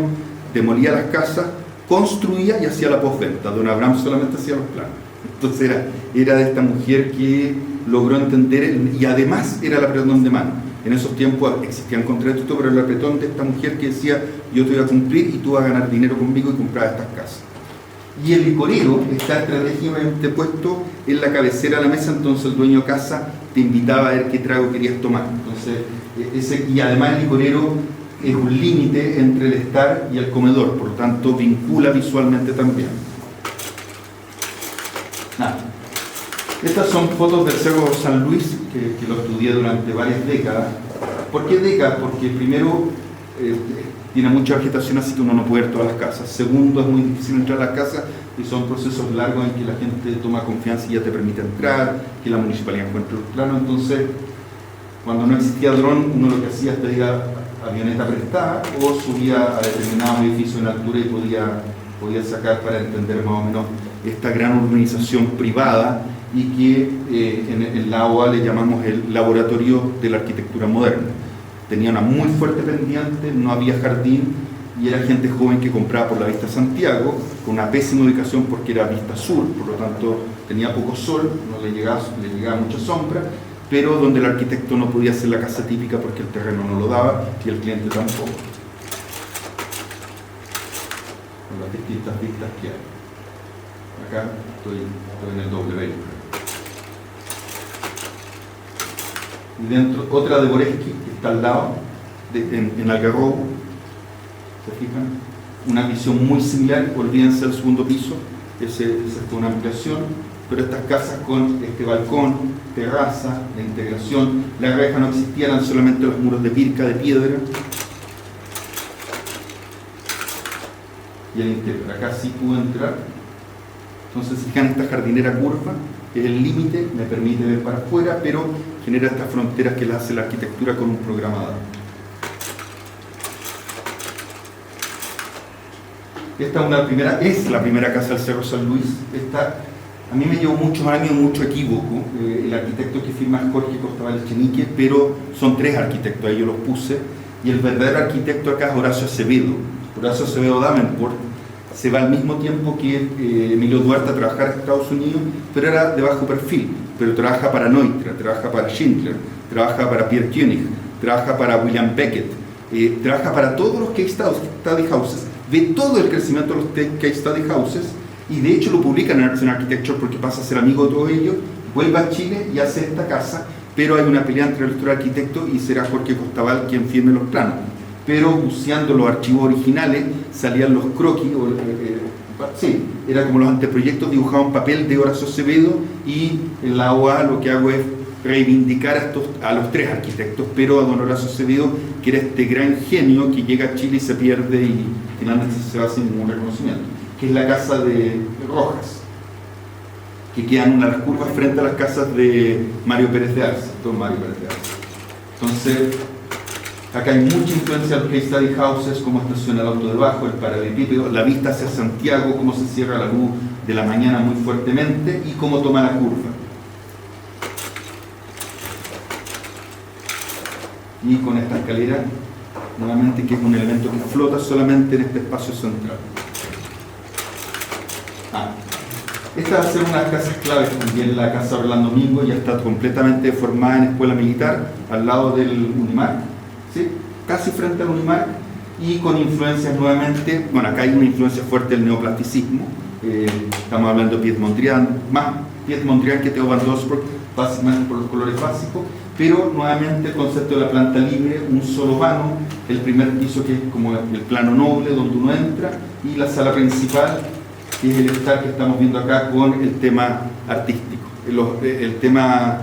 demolía las casas, construía y hacía la postventa. Don Abraham solamente hacía los planos. Entonces era de esta mujer que logró entender, y además era el apretón de mano. En esos tiempos existían contratos, pero el apretón de esta mujer que decía: yo te voy a cumplir y tú vas a ganar dinero conmigo, y compraba estas casas. Y el licorero está estratégicamente puesto en la cabecera de la mesa, entonces el dueño de casa te invitaba a ver qué trago querías tomar. Entonces, y además el licorero es un límite entre el estar y el comedor, por lo tanto vincula visualmente también. Estas son fotos del Cerro San Luis, que lo estudié durante varias décadas. ¿Por qué décadas? Porque primero tiene mucha vegetación, así que uno no puede ver todas las casas. Segundo, es muy difícil entrar a las casas y son procesos largos en que la gente toma confianza y ya te permite entrar, que la municipalidad encuentre los planos. Entonces, cuando no existía dron, uno lo que hacía es pedir avioneta prestada o subía a determinado edificio en altura y podía sacar para entender más o menos esta gran urbanización privada, y que en la AOA le llamamos el laboratorio de la arquitectura moderna. Tenía una muy fuerte pendiente, no había jardín, y era gente joven que compraba por la Vista Santiago, con una pésima ubicación porque era vista sur, por lo tanto tenía poco sol, no le llegaba mucha sombra, pero donde el arquitecto no podía hacer la casa típica porque el terreno no lo daba y el cliente tampoco. Con las distintas vistas que hay. Acá estoy en el W. Y dentro, otra de Boreski, que está al lado, en Algarrobo, ¿se fijan? Una visión muy similar, olvídense del segundo piso, esa fue una ampliación, pero estas casas con este balcón, terraza, de integración, la reja no existía, eran solamente los muros de pirca, de piedra, y el interior, acá sí pude entrar. Entonces, fijan, esta jardinera curva, que es el límite, me permite ver para afuera, pero genera estas fronteras que las hace la arquitectura con un programa dado. Esta es la primera casa del Cerro San Luis. A mí me llevó muchos años y mucho equívoco. El arquitecto que firma es Jorge Costabal Echenique, pero son tres arquitectos, ahí yo los puse, y el verdadero arquitecto acá es Horacio Acevedo. Horacio Acevedo Davenport se va al mismo tiempo que Emilio Duarte a trabajar en Estados Unidos, pero era de bajo perfil, pero trabaja para Neutra, trabaja para Schindler, trabaja para Pierre Koenig, trabaja para William Beckett, trabaja para todos los case study houses, ve todo el crecimiento de los case study houses, y de hecho lo publica en Arts and Architecture porque pasa a ser amigo de todos ellos, vuelve a Chile y hace esta casa, pero hay una pelea entre el otro arquitecto y será Jorge Costabal quien firme los planos. Pero buceando los archivos originales salían los croquis, era como los anteproyectos dibujados en papel de Horacio Acevedo, y en la OA lo que hago es reivindicar a los tres arquitectos, pero a don Horacio Acevedo, que era este gran genio que llega a Chile y se pierde y finalmente se va sin ningún reconocimiento, que es la casa de Rojas, que quedan una de las curvas frente a las casas de Mario Pérez de Arce, don Mario Pérez de Arce. Entonces, acá hay mucha influencia de los case study houses, cómo estaciona el auto debajo, el paralelepípedo, la vista hacia Santiago, cómo se cierra la luz de la mañana muy fuertemente y cómo toma la curva. Y con esta escalera, nuevamente, que es un elemento que flota solamente en este espacio central. Esta va a ser una de las casas claves también, la casa Orlando Mingo, ya está completamente formada en escuela militar, al lado del Unimark, ¿sí? Casi frente al Unimark, y con influencias nuevamente, bueno, acá hay una influencia fuerte del neoplasticismo, estamos hablando de Piet Mondrian, más Piet Mondrian que Theo van Doesburg, básicamente por los colores básicos, pero nuevamente el concepto de la planta libre, un solo vano, el primer piso que es como el plano noble donde uno entra, y la sala principal, que es el estar que estamos viendo acá con el tema artístico. El tema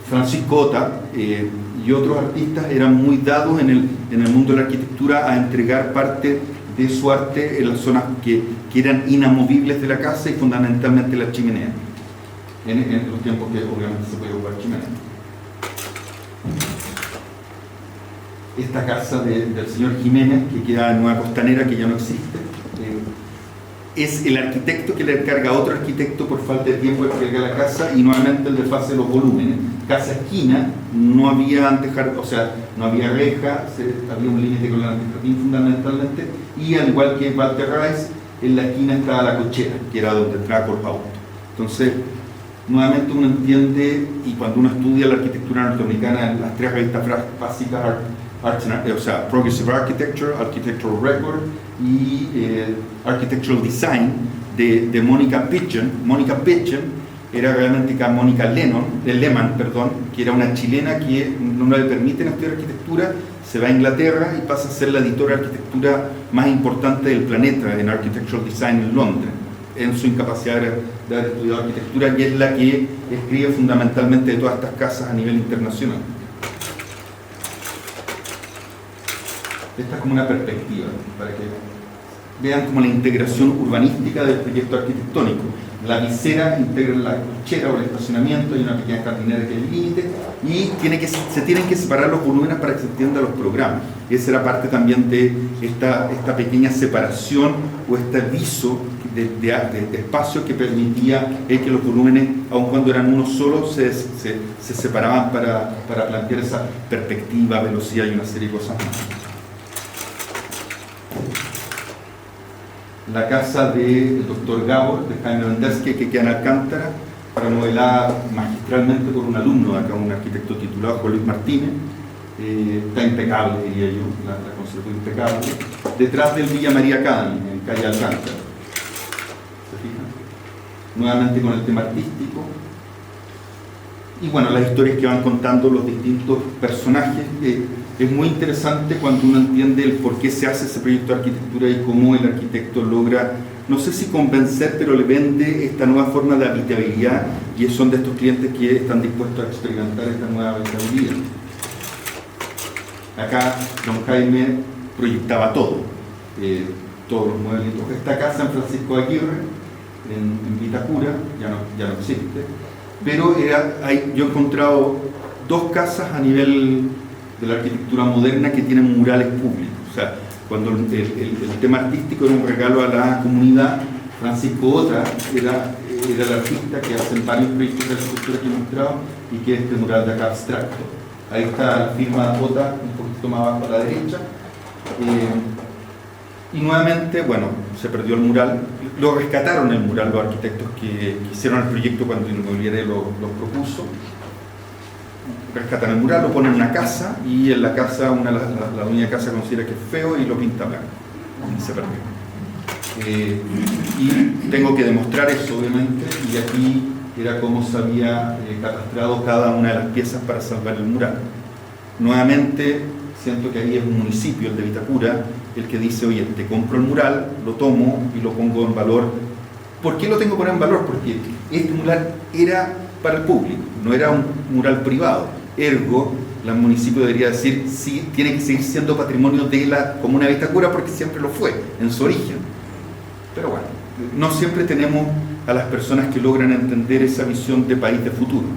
Francisco Ota y otros artistas eran muy dados en el mundo de la arquitectura a entregar parte de su arte en las zonas que eran inamovibles de la casa y fundamentalmente la chimenea, en los tiempos que obviamente se podía ocupar chimenea. Esta casa del señor Jiménez, que queda en Nueva Costanera, que ya no existe, es el arquitecto que le encarga a otro arquitecto por falta de tiempo de entregar la casa, y nuevamente el desfase de los volúmenes. Casa esquina, no había antes, o sea, no había reja, había un límite con el antejardín fundamentalmente, y al igual que Walter Rice, en la esquina estaba la cochera, que era donde entraba por auto. Entonces, nuevamente uno entiende, y cuando uno estudia la arquitectura norteamericana, las tres revistas básicas, o sea, Progressive Architecture, Architectural Record y Architectural Design de Monica Pigeon. Monica Pigeon era realmente Mónica Lehmann, que era una chilena que no le permiten estudiar arquitectura, se va a Inglaterra y pasa a ser la editora de arquitectura más importante del planeta en Architectural Design en Londres, en su incapacidad de haber estudiado arquitectura, y es la que escribe fundamentalmente de todas estas casas a nivel internacional. Esta es como una perspectiva, para que vean como la integración urbanística del proyecto arquitectónico. La visera integra la cochera o el estacionamiento, hay una pequeña jardinera que es el límite, y se tienen que separar los volúmenes para que se entiendan los programas. Esa era parte también de esta pequeña separación o este viso de espacio que permitía que los volúmenes, aun cuando eran uno solo, se separaban para plantear esa perspectiva, velocidad y una serie de cosas más. La casa del doctor Gabor, de Jaime Vendersky, que queda en Alcántara, remodelada magistralmente por un alumno de acá, un arquitecto titulado Juan Luis Martínez. Está impecable, diría yo, la conservó impecable. Detrás del Villa María Academy, en calle Alcántara. ¿Se fijan? Nuevamente con el tema artístico. Y bueno, las historias que van contando los distintos personajes. Es muy interesante cuando uno entiende el por qué se hace ese proyecto de arquitectura y cómo el arquitecto logra, no sé si convencer, pero le vende esta nueva forma de habitabilidad, y son de estos clientes que están dispuestos a experimentar esta nueva habitabilidad. Acá don Jaime proyectaba todo, todos los muebles. Esta casa en Francisco de Aguirre, en Vitacura, ya no existe, pero yo he encontrado dos casas a nivel de la arquitectura moderna que tienen murales públicos. O sea, cuando el tema artístico era un regalo a la comunidad, Francisco Ota era el artista que hace varios proyectos de arquitectura que he mostrado, y que es este mural de acá abstracto. Ahí está la firma de Ota, un poquito más abajo a la derecha. Y nuevamente, bueno, se perdió el mural. Lo rescataron el mural los arquitectos que hicieron el proyecto cuando el inmobiliario lo propuso. Rescatan el mural, lo ponen en una casa, y en la casa, la dueña de casa considera que es feo y lo pinta blanco, y se perdió. Y tengo que demostrar eso, obviamente, y aquí era cómo se había catastrado cada una de las piezas para salvar el mural. Nuevamente, siento que ahí es un municipio, el de Vitacura, el que dice, oye, te compro el mural, lo tomo y lo pongo en valor. ¿Por qué lo tengo que poner en valor? Porque este mural era para el público, no era un mural privado. Ergo, el municipio debería decir, sí, tiene que seguir siendo patrimonio de la comuna de Vitacura, porque siempre lo fue en su origen. Pero bueno, no siempre tenemos a las personas que logran entender esa visión de país de futuro.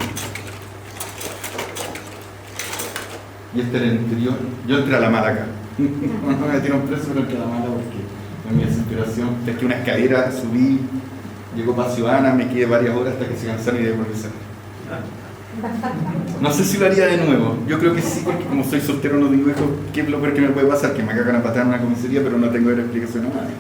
Y este era el interior. Yo entré a la mala acá. No me metieron preso, pero entré a la mala porque en mi desesperación pesqué una escalera, subí, llegó para Ciudadana, me quedé varias horas hasta que se cansaron y de volver a salir. No sé si lo haría de nuevo. Yo creo que sí, porque como soy soltero no digo eso. ¿Qué es lo peor que me puede pasar? Que me cagan a patada en una comisaría, pero no tengo la explicación a nadie.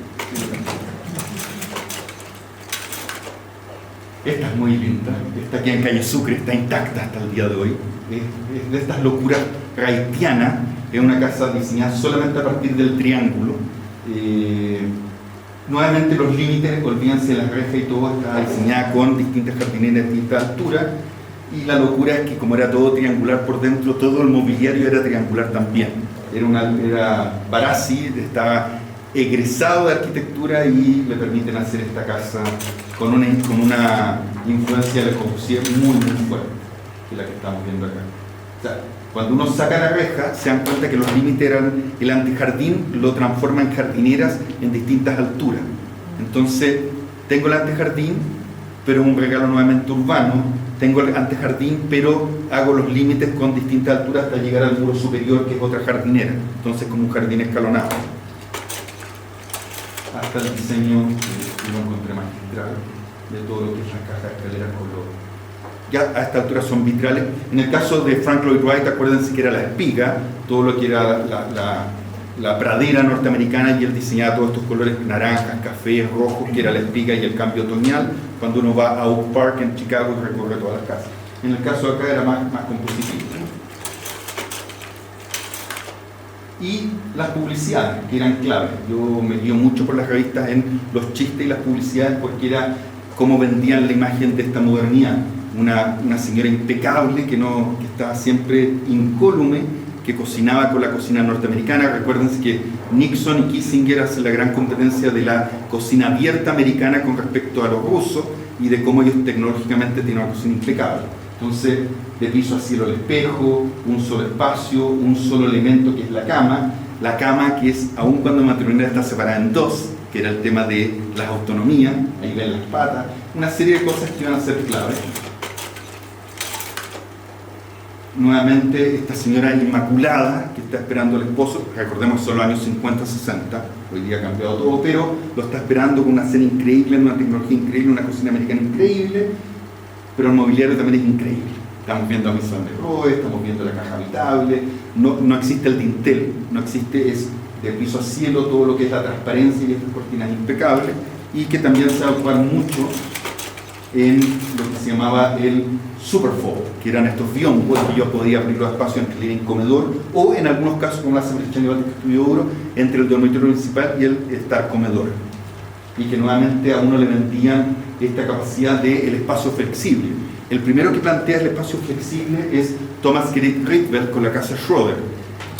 Esta es muy linda. Esta aquí en Calle Sucre está intacta hasta el día de hoy. Es de estas locuras haitianas. Es una casa diseñada solamente a partir del triángulo. Nuevamente los límites, olvídense de las rejas y todo, está diseñada con distintas jardineras de distintas alturas. Y la locura es que como era todo triangular por dentro, todo el mobiliario era triangular también. Era Barassi, estaba egresado de arquitectura y le permiten hacer esta casa con una influencia de Le Corbusier muy fuerte, que es la que estamos viendo acá. O sea, cuando uno saca la reja, se dan cuenta que los límites eran el antejardín, lo transforma en jardineras en distintas alturas. Entonces, tengo el antejardín, pero es un regalo nuevamente urbano. Tengo el antejardín, pero hago los límites con distintas alturas hasta llegar al muro superior, que es otra jardinera. Entonces, como un jardín escalonado. Hasta el diseño, que lo encontré magistral, de todo lo que es las cajas de escaleras con los... Ya a esta altura son vitrales. En el caso de Frank Lloyd Wright, acuérdense que era la espiga, todo lo que era la pradera norteamericana, y él diseñaba todos estos colores naranjas, cafés, rojos, que era la espiga y el cambio otoñal, cuando uno va a Oak Park en Chicago y recorre todas las casas. En el caso de acá era más compositivo. Y las publicidades, que eran claves. Yo me guío mucho por las revistas en los chistes y las publicidades, porque era cómo vendían la imagen de esta modernidad. Una señora impecable que estaba siempre incólume, que cocinaba con la cocina norteamericana. Recuérdense que Nixon y Kissinger hacen la gran competencia de la cocina abierta americana con respecto a los rusos y de cómo ellos tecnológicamente tienen una cocina impecable. Entonces, de piso a cielo el espejo, un solo espacio, un solo elemento que es la cama que es, aun cuando la matrimonial está separada en dos, que era el tema de las autonomías, ahí ven las patas, una serie de cosas que iban a ser claves. Nuevamente esta señora inmaculada que está esperando al esposo, recordemos que son los años 50, 60, hoy día ha cambiado todo, pero lo está esperando con una cena increíble, una tecnología increíble, una cocina americana increíble, pero el mobiliario también es increíble. Estamos viendo a Maison de Roe, estamos viendo la caja habitable, no existe el dintel, no existe, es de piso a cielo todo lo que es la transparencia y estas cortinas impecables, y que también se va a ocupar mucho en lo que se llamaba el Superfold, que eran estos biombos que yo podía abrir los espacios entre el living y comedor, o en algunos casos, como la Chanibaldi que estudió Oro, entre el dormitorio principal y el estar comedor, y que nuevamente a uno le vendían esta capacidad del espacio flexible. El primero que plantea el espacio flexible es Thomas Rietveld con la casa Schroeder,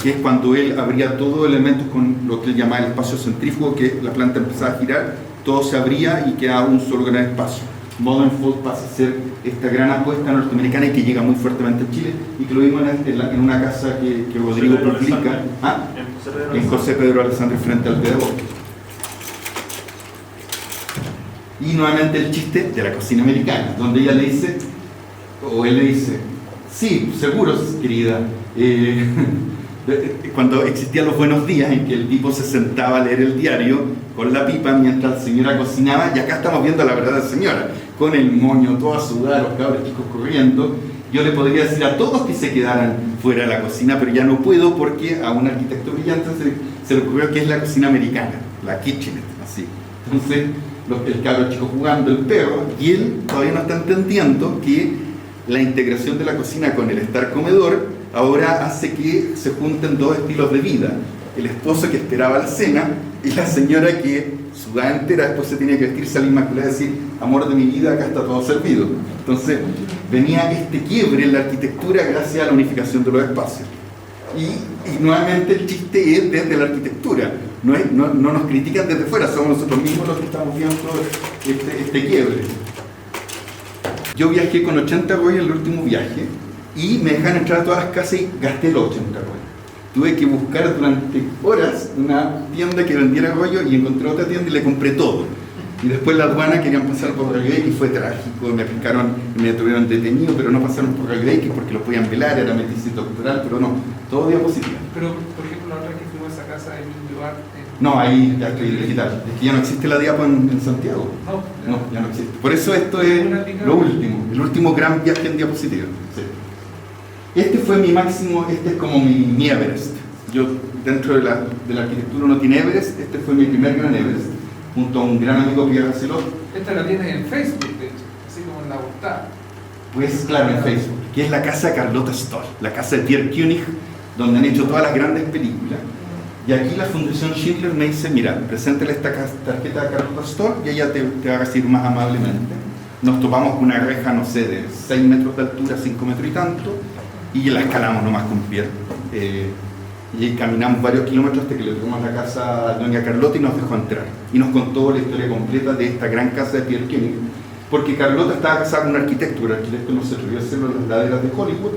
que es cuando él abría todos elementos con lo que él llamaba el espacio centrífugo, que la planta empezaba a girar, todo se abría y quedaba un solo gran espacio. Modern Fold pasa a ser esta gran apuesta norteamericana y que llega muy fuertemente a Chile, y que lo vimos en una casa que Rodrigo publica, en José Pedro Alessandri frente al Pedabosque. Y nuevamente el chiste de la cocina americana, donde ella le dice, o él le dice, sí, seguro, querida, cuando existían los buenos días en que el tipo se sentaba a leer el diario con la pipa mientras la señora cocinaba, y acá estamos viendo a la verdadera señora, con el moño todo a sudar, los cabros chicos corriendo. Yo le podría decir a todos que se quedaran fuera de la cocina, pero ya no puedo porque a un arquitecto brillante se le ocurrió que es la cocina americana, la kitchenette, así. Entonces, el cabro chico jugando, el perro, y él todavía no está entendiendo que la integración de la cocina con el estar comedor ahora hace que se junten dos estilos de vida: el esposo que esperaba la cena y la señora que sudada entera después se tenía que vestirse a la Inmaculada y decir, amor de mi vida, acá está todo servido. Entonces venía este quiebre en la arquitectura gracias a la unificación de los espacios, y nuevamente el chiste es desde la arquitectura, no nos critican desde fuera, somos nosotros mismos los que estamos viendo este quiebre. Yo viajé con 80 rollos en el último viaje y me dejaron entrar a todas las casas y gasté los 80 rollos. Tuve que buscar durante horas una tienda que vendiera rollo y encontré otra tienda y le compré todo. Y después la aduana querían pasar por Rayueque y fue trágico, me picaron, me tuvieron detenido, pero no pasaron por Rayueque porque los podían velar, era meticito cultural, pero no, todo diapositiva. Pero, por ejemplo, la otra que fuimos a esa casa de mi lugar. No, ahí ya estoy digital, es que ya no existe la diapo en Santiago. No, No, ya no existe. Por eso esto es lo último, el último gran viaje en diapositiva. Sí. Este fue mi máximo, este es como mi Everest. Yo, dentro de la arquitectura no tiene Everest, este fue mi primer gran Everest, junto a un gran amigo Pierre Acelot. Esta la tienes en Facebook, de hecho, así como en la portada. Pues claro, en Facebook, que es la casa de Carlotta Stoll, la casa de Pierre Koenig, donde han hecho todas las grandes películas. Y aquí la Fundación Schindler me dice, mira, preséntale esta tarjeta a Carlotta Stoll y ella te va a recibir más amablemente. Nos topamos con una reja, no sé, de 6 metros de altura, 5 metros y tanto, y la escalamos nomás con Pierre. Y caminamos varios kilómetros hasta que le tocamos la casa a doña Carlota y nos dejó entrar. Y nos contó la historia completa de esta gran casa de Pierre Koenig, porque Carlota estaba casada con un arquitecto, el arquitecto no se atrevió a hacerlo en las laderas de Hollywood.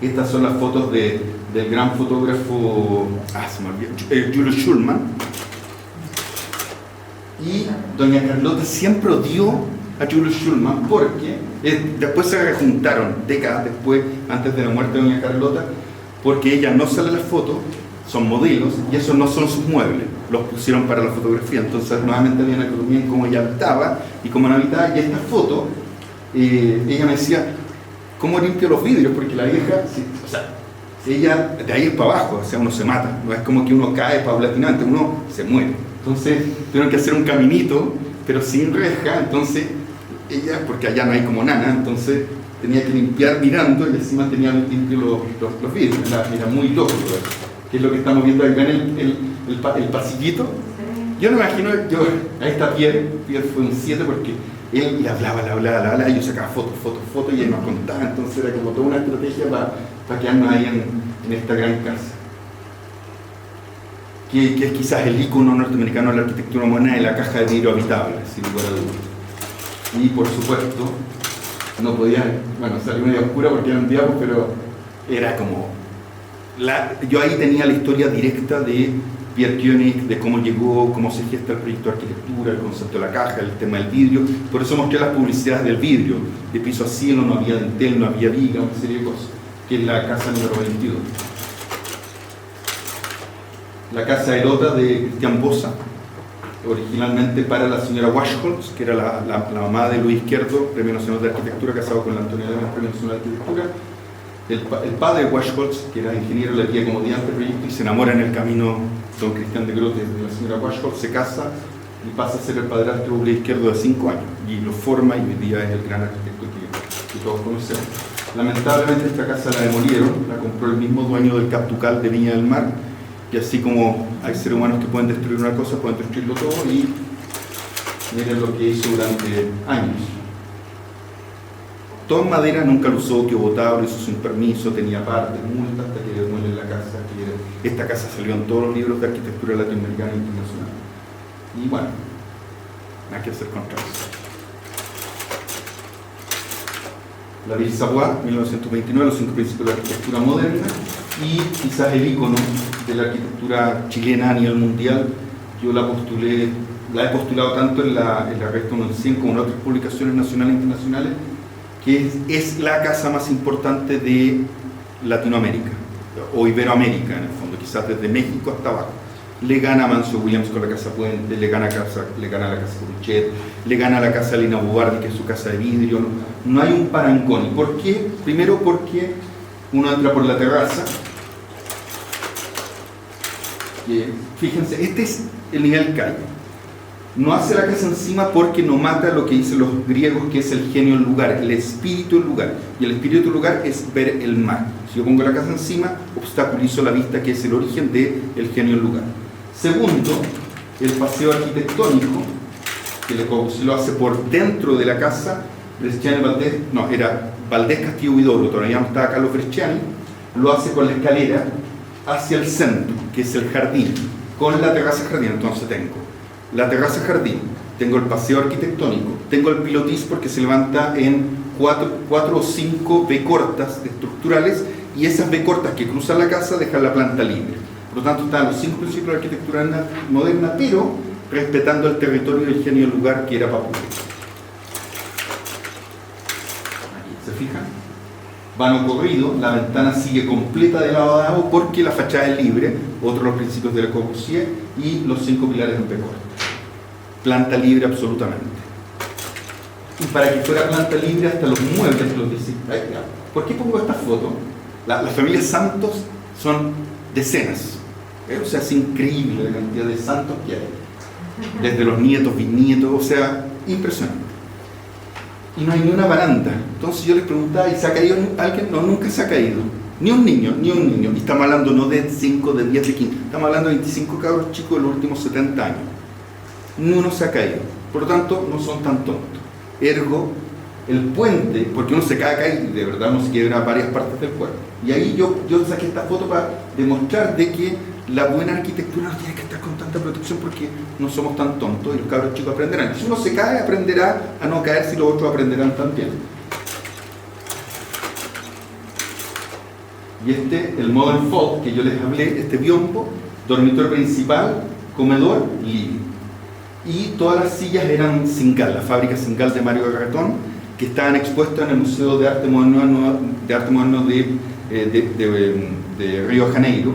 Estas son las fotos del gran fotógrafo, se me olvidó, Julius Schulman. Y doña Carlota siempre odió a Julius Schulman porque después se rejuntaron, décadas después, antes de la muerte de doña Carlota, porque ella no sale en las fotos, son modelos, y esos no son sus muebles, los pusieron para la fotografía, entonces nuevamente había una economía en cómo ella habitaba y cómo no habitaba, y esta foto, ella me decía, ¿cómo limpio los vidrios? Porque la vieja, o sea, ella de ahí es para abajo, o sea, uno se mata, no es como que uno cae paulatinamente, uno se muere, entonces tuvieron que hacer un caminito, pero sin reja, entonces ella, porque allá no hay como nana, entonces tenía que limpiar mirando y encima tenía limpio los vidrios. Era muy loco, que es lo que estamos viendo ahí. ¿Ven el pasillito? Yo no me imagino, ahí está Pierre fue un 7 porque él le hablaba, y yo sacaba fotos y él nos contaba, entonces era como toda una estrategia para quedarnos ahí en esta gran casa. Que es quizás el ícono norteamericano de la arquitectura moderna de la caja de vidrio habitable, sin lugar a dudas. Y por supuesto, no podía, salir medio oscura porque eran diapos, pero era como... yo ahí tenía la historia directa de Pierre Koenig, de cómo llegó, cómo se gesta el proyecto de arquitectura, el concepto de la caja, el tema del vidrio. Por eso mostré las publicidades del vidrio, de piso a cielo, no había dintel, no había viga, una serie de cosas, que es la casa número 22. La casa Erota de Cristian Bosa, originalmente para la señora Washholz, que era la mamá de Luis Izquierdo, Premio Nacional de Arquitectura, casado con la Antonia Lema, Premio Nacional de Arquitectura. El padre de Washholz, que era ingeniero, le guía como diante del proyecto y se enamora en el camino don Cristian de Grote de la señora Washholz, se casa y pasa a ser el padrastro de Luis Izquierdo de 5 años y lo forma y hoy día es el gran arquitecto que todos conocemos. Lamentablemente esta casa la demolieron, la compró el mismo dueño del Captucal de Viña del Mar, y así como hay seres humanos que pueden destruir una cosa, pueden destruirlo todo, y miren lo que hizo durante años. Todo en madera, nunca lo usó, que votaba, lo hizo sin permiso, tenía partes, multas, hasta que demuelen la casa. Esta casa salió en todos los libros de arquitectura latinoamericana e internacional. Y bueno, nada que hacer contra eso. La Ville Savoie, 1929, los 5 principios de la arquitectura moderna, y quizás el ícono de la arquitectura chilena a nivel mundial. Yo la he postulado tanto en la revista 100 como en otras publicaciones nacionales e internacionales, que es la casa más importante de Latinoamérica, o Iberoamérica en el fondo, quizás desde México hasta abajo. Le gana a Manso Williams con la Casa Puente, le gana a la Casa Curuchet, le gana a la Casa Lina Bubardi, que es su casa de vidrio. No hay un parangón. ¿Y por qué? Primero porque uno entra por la terraza. Fíjense, este es el nivel calle. No hace la casa encima porque no mata lo que dicen los griegos, que es el genio del lugar, el espíritu del lugar. Y el espíritu del lugar es ver el mar. Si yo pongo la casa encima, obstaculizo la vista, que es el origen del genio del lugar. Segundo, el paseo arquitectónico, que se lo hace por dentro de la casa. Bresciani Valdés, no, era Valdés Castillo Huidobro, todavía no estaba Carlos Bresciani, lo hace con la escalera hacia el centro, que es el jardín, con la terraza jardín. Entonces tengo la terraza jardín, tengo el paseo arquitectónico, tengo el pilotis porque se levanta en 4 o 5 B cortas estructurales, y esas B cortas que cruzan la casa dejan la planta libre. Por lo tanto están los 5 principios de la arquitectura moderna, pero respetando el territorio y el genio del lugar que era Papúa. Aquí, ¿se fijan? Vano corrido, la ventana sigue completa de lado a lado porque la fachada es libre, otro de los principios de Le Corbusier, y los 5 pilares en P corto. Planta libre absolutamente. Y para que fuera planta libre, hasta los muebles los dice. ¿Por qué pongo esta foto? Las familias Santos son decenas. O sea, es increíble la cantidad de santos que hay. Desde los nietos, bisnietos, o sea, impresionante. Y no hay ni una baranda. Entonces yo les preguntaba, ¿y se ha caído alguien? No, nunca se ha caído. Ni un niño. Y estamos hablando no de 5, de 10, de 15. Estamos hablando de 25 cabros chicos de los últimos 70 años. Ni uno se ha caído. Por lo tanto, no son tan tontos. Ergo, el puente, porque uno se cae acá y de verdad uno se quiebra varias partes del cuerpo. Y ahí yo saqué esta foto para demostrar de que la buena arquitectura no tiene que estar con tanta protección porque no somos tan tontos y los cabros chicos aprenderán. Si uno se cae, aprenderá a no caer, si los otros aprenderán también. Y el Modern Folk que yo les hablé, este biombo, dormitorio principal, comedor, living. Y todas las sillas eran Singal, la fábrica Singal de Mario Garretón, que estaban expuestas en el Museo de Arte Moderno de Río de Janeiro.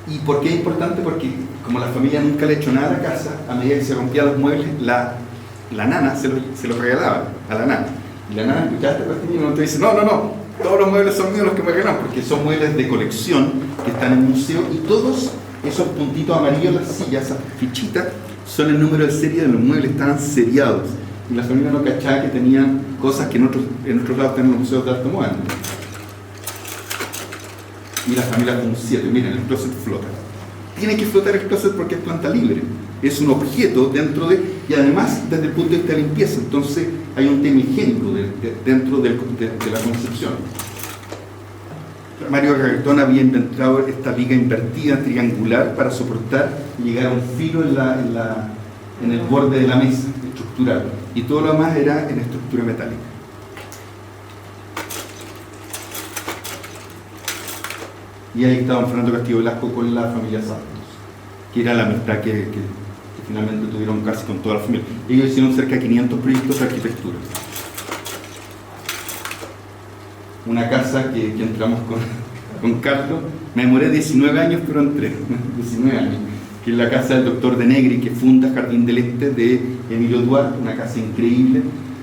¿Y por qué es importante? Porque como la familia nunca le ha hecho nada a la casa, a medida que se rompían los muebles, la nana se los regalaba a la nana. Y la nana, ¿escuchaste? Y uno te dice, no, todos los muebles son míos los que me regalan, porque son muebles de colección que están en el museo, y todos esos puntitos amarillos en las sillas, esas fichitas, son el número de serie de los muebles, estaban seriados. Y la familia no cachaba que tenían cosas que en otros lados tienen los museos de arte moderno. Y la familia con un 7, miren, el closet flota. Tiene que flotar el closet porque es planta libre. Es un objeto dentro de... Y además, desde el punto de vista de limpieza, entonces hay un tema higiénico dentro de la concepción. Mario Garretón había inventado esta viga invertida, triangular, para soportar y llegar a un filo en el borde de la mesa, estructural. Y todo lo demás era en estructura metálica. Y ahí estaba Fernando Castillo Velasco con la familia Santos, que era la amistad que finalmente tuvieron casi con toda la familia. Ellos hicieron cerca de 500 proyectos de arquitectura. Una casa que entramos con Carlos, me demoré 19 años, pero entré, 19 años, que es la casa del doctor de Negri, que funda Jardín del Este de Emilio Duarte, una casa increíble.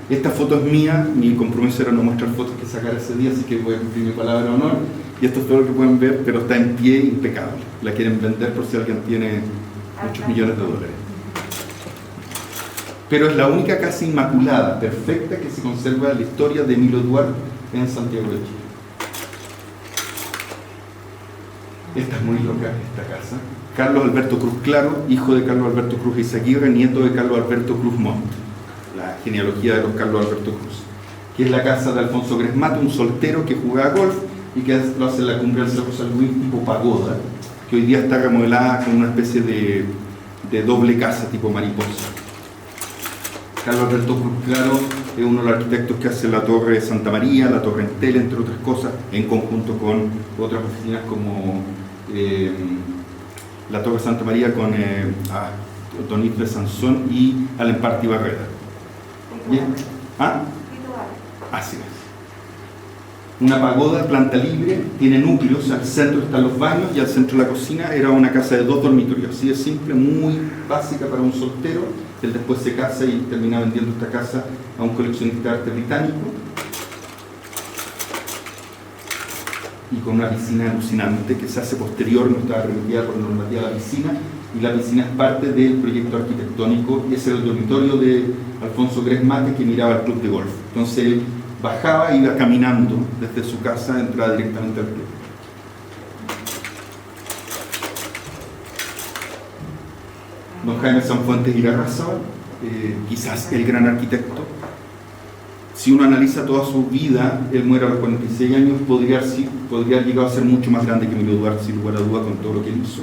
Esta foto es mía, mi compromiso era no mostrar fotos que sacar ese día, así que voy a cumplir mi palabra de honor. Y esto es todo lo que pueden ver, pero está en pie, impecable. La quieren vender por si alguien tiene muchos millones de dólares. Pero es la única casa inmaculada, perfecta, que se conserva en la historia de Emilio Duarte en Santiago de Chile. Esta es muy loca, esta casa. Carlos Alberto Cruz Claro, hijo de Carlos Alberto Cruz Izaguirre, nieto de Carlos Alberto Cruz Montt. La genealogía de los Carlos Alberto Cruz. Que es la casa de Alfonso Gresmato, un soltero que jugaba golf y que lo hace en la cumbre del Cerro San Luis tipo pagoda, que hoy día está remodelada con una especie de doble casa tipo mariposa. Carlos Alberto Cruz Claro es uno de los arquitectos que hace la Torre de Santa María, la Torre Entel, entre otras cosas, en conjunto con otras oficinas como la Torre de Santa María con Donit de Sansón y Alemparti Barrera. ¿Bien? ¿Ah? Así es. Una pagoda, planta libre, tiene núcleos, al centro están los baños y al centro de la cocina. Era una casa de 2 dormitorios, así de simple, muy básica para un soltero. Él después se casa y termina vendiendo esta casa a un coleccionista de arte británico. Y con una piscina alucinante que se hace posterior, no estaba permitida por normativa la piscina, y la piscina es parte del proyecto arquitectónico. Ese era el dormitorio de Alfonso Gresmate, que miraba al club de golf. Entonces él bajaba e iba caminando desde su casa, entraba directamente al club. Don Jaime Sanfuentes Irarrázaval, quizás el gran arquitecto. Si uno analiza toda su vida, él muere a los 46 años, podría haber llegado a ser mucho más grande que Emilio Duarte, sin lugar a duda, con todo lo que él hizo.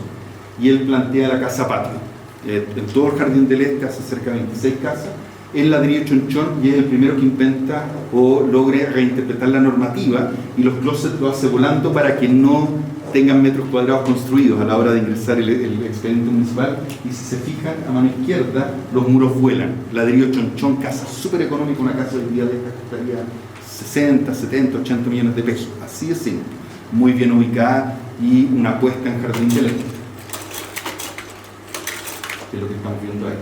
Y él plantea la casa patria. En todo el Jardín del Este hace cerca de 26 casas. Él ladrillo chonchón y es el primero que inventa o logre reinterpretar la normativa, y los closets lo hace volando para que no tengan metros cuadrados construidos a la hora de ingresar el expediente municipal, y si se fijan a mano izquierda los muros vuelan, ladrillo chonchón, casa súper económica, una casa hoy día de esta costaría 60, 70, 80 millones de pesos, así de simple, muy bien ubicada y una puesta en jardín de eléctrico, que es lo que estamos viendo ahí,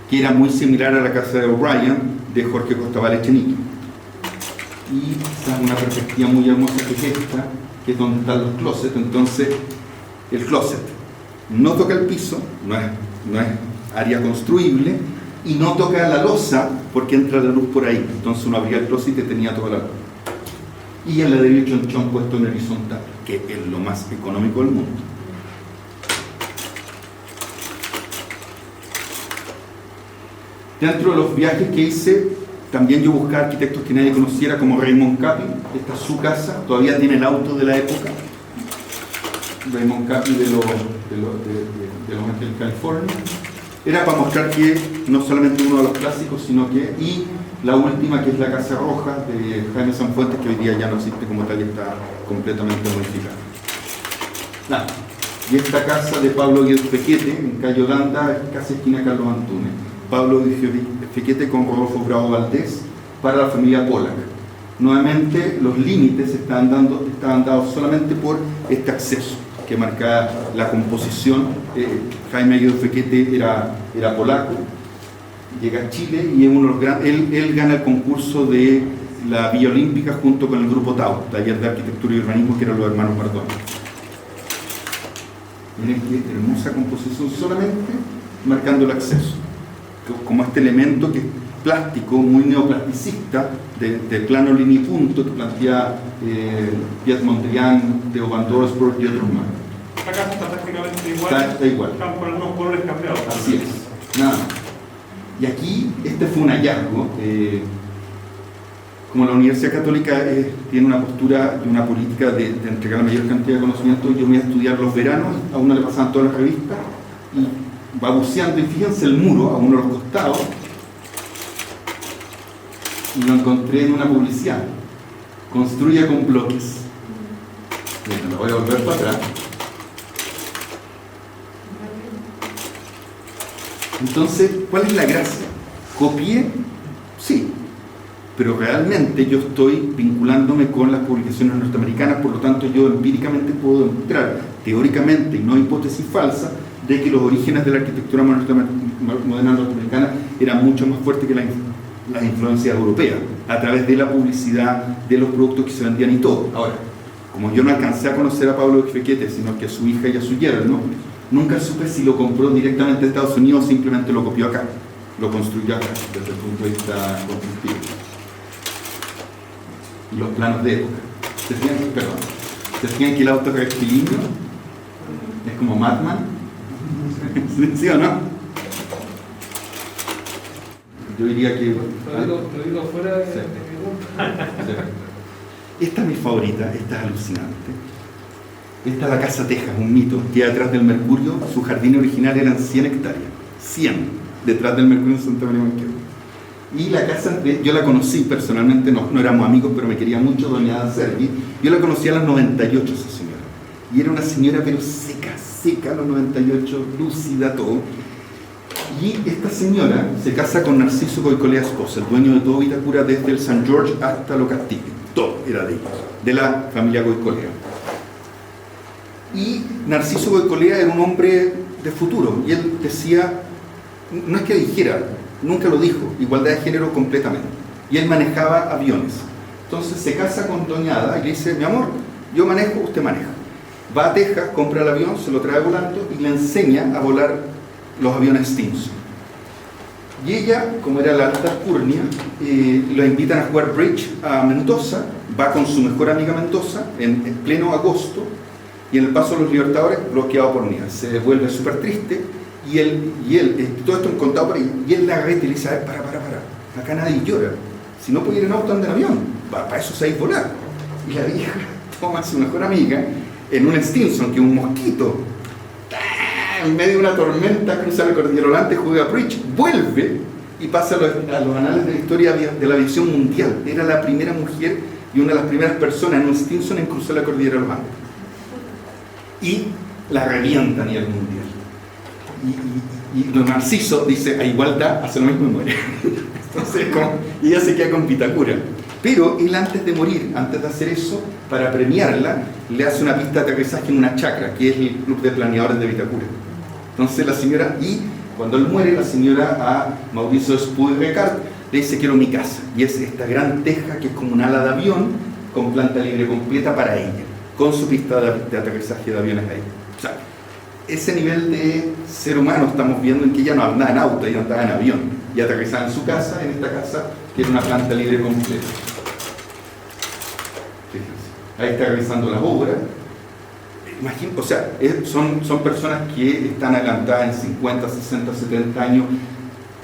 que era muy similar a la casa de O'Brien de Jorge Costabal Echenique. Y quizás una perspectiva muy hermosa que es esta, que es donde están los closets. Entonces el closet no toca el piso, no es área construible, y no toca la losa porque entra la luz por ahí. Entonces uno abría el closet y tenía toda la luz. Y el ladrillo chonchón puesto en horizontal, que es lo más económico del mundo. Dentro de los viajes que hice, también yo buscaba arquitectos que nadie conociera, como Raymond Capi. Esta es su casa, todavía tiene el auto de la época. Raymond Capi de Los Ángeles, California. Era para mostrar que no solamente uno de los clásicos, sino que, y la última, que es la Casa Roja de Jaime Sanfuentes, que hoy día ya no existe como tal y está completamente modificada. Nada. Y esta casa de Pablo Guido Fequete, en calle Holanda, casi esquina Carlos Antunes. Pablo Fequete con Rodolfo Bravo Valdés para la familia Pollack. Nuevamente los límites estaban dados solamente por este acceso que marcaba la composición. Jaime Guido Fequete era polaco, llega a Chile y es uno de los grandes. Él gana el concurso de la Villa Olímpica junto con el grupo Tau, taller de arquitectura y urbanismo, que eran los hermanos Mardón. Miren qué hermosa composición, solamente marcando el acceso, como este elemento que es plástico, muy neoplasticista, de plano, línea y punto, que plantea Piet Mondrian, Theo van Dorsburg y otros más. La casa está prácticamente igual. Está igual. Están con algunos colores cambiados. Así es, nada más. Y aquí, este fue un hallazgo. Como la Universidad Católica tiene una postura y una política de entregar la mayor cantidad de conocimiento, yo me iba a estudiar los veranos, a uno le pasaban todas las revistas, y va buceando, y fíjense el muro a uno de los costados, y lo encontré en una publicidad: construya con bloques. Bueno, lo voy a volver para atrás. Entonces, ¿cuál es la gracia? ¿Copié? Sí, pero realmente yo estoy vinculándome con las publicaciones norteamericanas, por lo tanto yo empíricamente puedo demostrar, teóricamente y no hipótesis falsa, de que los orígenes de la arquitectura moderna norteamericana eran mucho más fuertes que las influencias europeas, a través de la publicidad, de los productos que se vendían y todo. Ahora, como yo no alcancé a conocer a Pablo Fequete, sino que a su hija y a su yerno, nunca supe si lo compró directamente de Estados Unidos o simplemente lo copió acá, lo construyó acá, desde el punto de vista constructivo. Y los planos de época. ¿Se fijan que el auto es rectilíneo? Es como Madman. ¿Sí o no? Yo diría que... Lo digo fuera de... Sí. Esta es mi favorita, esta es alucinante. Esta es la Casa Tejas, un mito, que detrás del Mercurio, su jardín original eran 100 hectáreas. 100, detrás del Mercurio en Santa María Manquehue. Y la casa, yo la conocí personalmente, no éramos amigos, pero me quería mucho, doña Ada Servi. Yo la conocí a los 98, esa señora. Y era una señora, pero seca a los 98, lúcida, todo. Y esta señora se casa con Narciso Goicolea Esposa, el dueño de todo Vitacura, desde el San George hasta Lo Castillo. Todo era de ellos, de la familia Goicolea. Y Narciso Goicolea era un hombre de futuro, y él decía, no es que dijera, nunca lo dijo, igualdad de género completamente. Y él manejaba aviones. Entonces se casa con doña Ada y le dice: mi amor, yo manejo, usted maneja. Va a Texas, compra el avión, se lo trae volando y le enseña a volar los aviones Stinson. Y ella, como era la alta alcurnia, lo invitan a jugar bridge a Mendoza, va con su mejor amiga a Mendoza en pleno agosto, y en el Paso de los Libertadores bloqueado por unidad. Se vuelve súper triste. Y él, todo esto contado por ahí, y él la agarra y le dice: a ver, para, acá nadie llora, si no puede ir en auto, anda en avión, para eso sabéis volar. Y la vieja toma a su mejor amiga en un Stinson, que es un mosquito, en medio de una tormenta, cruza la cordillera Holante, juega bridge, vuelve y pasa a los anales de la historia de la aviación mundial. Era la primera mujer y una de las primeras personas en un Stinson en cruzar la cordillera Holante. y la revienta a nivel mundial. Y don Narciso dice, a igualdad, hace lo mismo y muere. Entonces, y ella se queda con Vitacura. Pero él antes de morir, antes de hacer eso, para premiarla, le hace una pista de aterrizaje en una chacra, que es el club de planeadores de Vitacura. Entonces la señora, y cuando él muere, la señora a Mauricio Espuy Ricard le dice, quiero mi casa. Y es esta gran teja que es como un ala de avión, con planta libre completa para ella, con su pista de aterrizaje de aviones ahí. O sea, ese nivel de ser humano estamos viendo en que ella no andaba en auto, ella andaba en avión y aterrizaba en su casa, en esta casa que era una planta libre completa. Fíjense, ahí está realizando las obras. Imagínate, o sea, son personas que están adelantadas en 50, 60, 70 años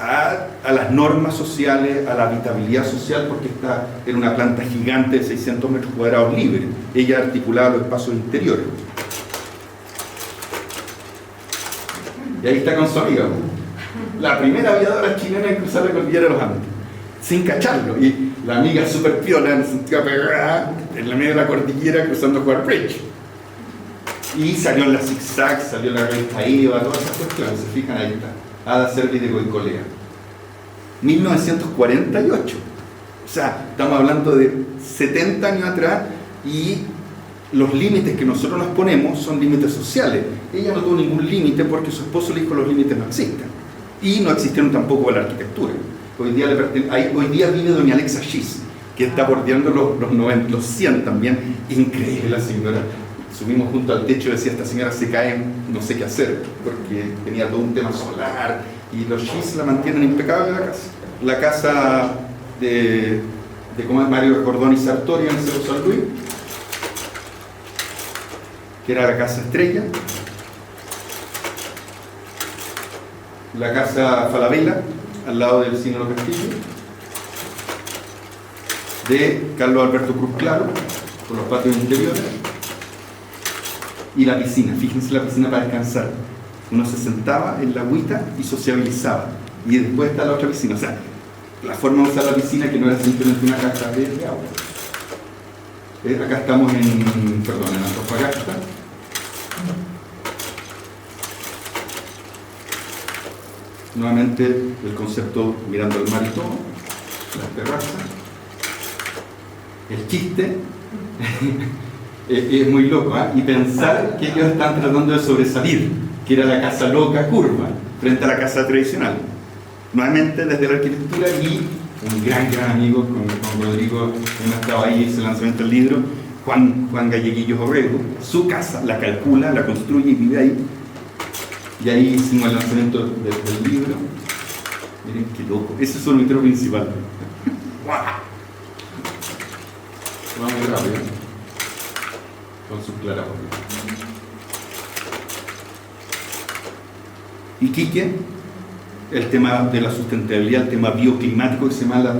a las normas sociales, a la habitabilidad social, porque está en una planta gigante de 600 metros cuadrados libre. Ella articulaba los espacios interiores. Y ahí está con su amiga, la primera aviadora chilena en cruzar la cordillera de los Andes, sin cacharlo. Y la amiga súper piola, en sentido pegada, en la medio de la cordillera cruzando Juan Bridge. Y salió en la zigzag, salió en la revista EVA, todas esas cuestiones, se fijan, ahí está. Ada Servi de Goicolea. 1948. O sea, estamos hablando de 70 años atrás y los límites que nosotros nos ponemos son límites sociales. Ella no tuvo ningún límite porque su esposo le dijo los límites no existen. Y no existieron tampoco para la arquitectura. Hoy día vive doña Alexa Schiss, que está bordeando los 90, los 100 también. Increíble la señora. Subimos junto al techo y decía, esta señora se cae, no sé qué hacer, porque tenía todo un tema solar, y los Schiss la mantienen impecable la casa. La casa de Mario Cordón y Sartori en el Cerro San Luis, que era la casa Estrella. La casa Falabella, al lado del Cine Los Castillos, de Carlos Alberto Cruz Claro, con los patios interiores. Y la piscina, fíjense la piscina para descansar. Uno se sentaba en la agüita y sociabilizaba. Y después está la otra piscina. O sea, la forma de usar la piscina que no era simplemente una caja de agua. Acá estamos en Antofagasta. Nuevamente el concepto mirando al mar y todo, las terrazas. El chiste. Es muy loco, ¿eh? Y pensar que ellos están tratando de sobresalir, que era la casa loca curva, frente a la casa tradicional. Nuevamente desde la arquitectura, y un gran amigo con Rodrigo, hemos estado ahí, hizo el lanzamiento del libro, Juan Galleguillos Orrego, su casa la calcula, la construye y vive ahí. Y ahí hicimos el lanzamiento del libro. Miren qué loco, ese es su dormitorio principal. Vamos muy rápido con su claraboya. Iquique, el tema de la sustentabilidad, el tema bioclimático que se llama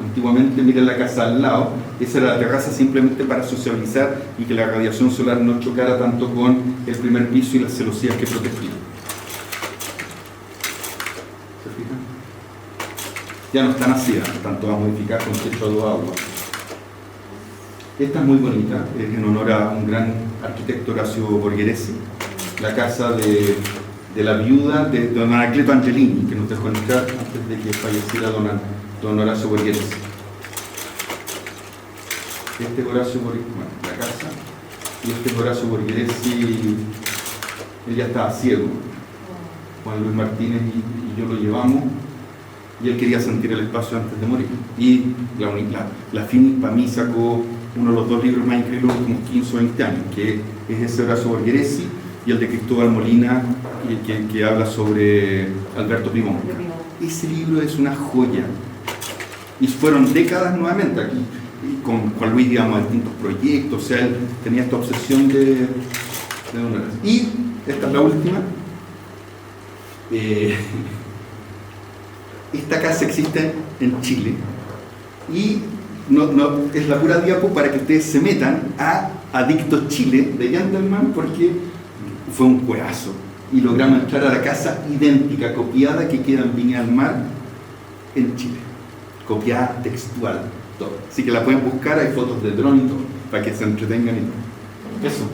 antiguamente, miren la casa al lado, esa era la terraza simplemente para socializar y que la radiación solar no chocara tanto con el primer piso y las celosías que protegían. ¿Se fijan? Ya no están así, están todas modificadas con techo de agua. Esta es muy bonita, es en honor a un gran arquitecto, Horacio Borgheresi, la casa de la viuda de don Anacleto Angelini, que nos dejó entrar antes de que falleciera don Horacio Borgheresi. Este es Horacio Borgheresi, bueno, la casa, y este es Horacio Borgheresi, él ya estaba ciego. Juan Luis Martínez y yo lo llevamos, y él quería sentir el espacio antes de morir. Y la FINIC para mí sacó uno de los dos libros más increíbles de los últimos 15 o 20 años, que es ese Horacio Borgheresi y el de Cristóbal Molina, que habla sobre Alberto Pimón. Ese libro es una joya. Y fueron décadas nuevamente aquí, y con Juan Luis, digamos, distintos proyectos, o sea, él tenía esta obsesión de donar. Y esta es la última. Esta casa existe en Chile y no, es la pura diapo para que ustedes se metan a Adicto Chile de Gentleman, porque fue un cueazo y logramos entrar a la casa idéntica, copiada, que queda en Viña del Mar en Chile, copiada textual, todo. Así que la pueden buscar, hay fotos de dron y todo, para que se entretengan y todo. Eso.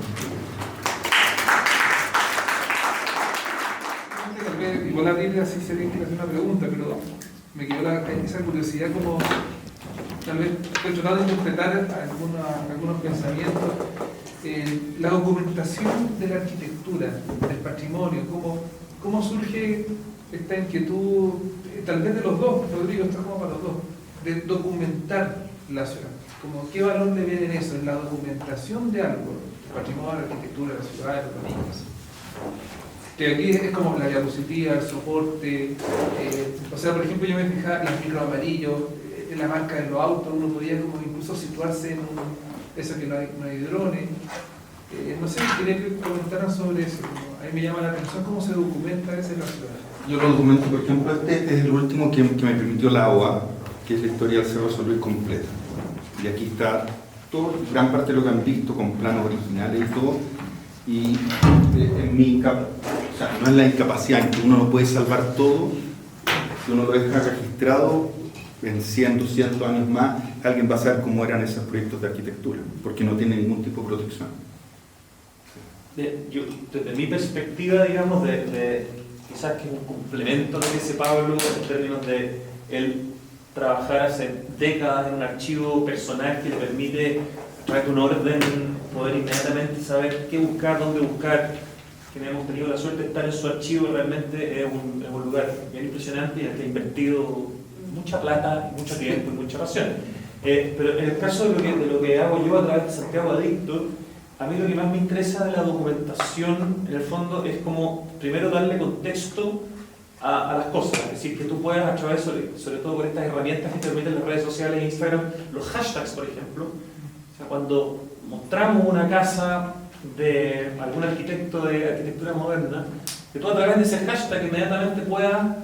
tal vez, igual abrir así sería que hacer una pregunta, pero me quedó esa curiosidad como, tal vez, he tratado de interpretar algunos pensamientos. La documentación de la arquitectura, del patrimonio, ¿cómo surge esta inquietud, tal vez de los dos, Rodrigo, está como para los dos, de documentar la ciudad? Como, ¿qué valor le ven en eso, en la documentación de algo? El patrimonio, la arquitectura, la ciudad, los domingos. Que aquí es como la diapositiva, el soporte, o sea, por ejemplo, yo me fijaba en los micros amarillos, en la marca de los autos, uno podía como incluso situarse en eso que no hay drones. No sé, quería que comentaran sobre eso. A mí me llama la atención cómo se documenta eso en la ciudad. Yo lo documento, por ejemplo, este es el último que me permitió la OA, que es la historia del Cerro San Luis completa. Y aquí está gran parte de lo que han visto con planos originales y todo. Y o sea, no es la incapacidad en que uno no puede salvar todo. Si uno lo deja registrado, en 100, 200 años más, alguien va a saber cómo eran esos proyectos de arquitectura, porque no tienen ningún tipo de protección. Desde mi perspectiva, digamos, quizás que es un complemento a lo que dice Pablo en términos de él trabajar hace décadas en un archivo personal que le permite, a través de un orden, poder inmediatamente saber qué buscar, dónde buscar. Que hemos tenido la suerte de estar en su archivo, realmente es un lugar bien impresionante y al que ha invertido mucha plata, mucho tiempo y mucha pasión. Pero en el caso de lo que hago yo a través de Santiago Adicto, a mí lo que más me interesa de la documentación, en el fondo, es como, primero, darle contexto a las cosas. Es decir, que tú puedas, a través, sobre todo con estas herramientas que te permiten las redes sociales e Instagram, los hashtags, por ejemplo. O sea, cuando mostramos una casa de algún arquitecto de arquitectura moderna, que tú a través de ese hashtag inmediatamente puedas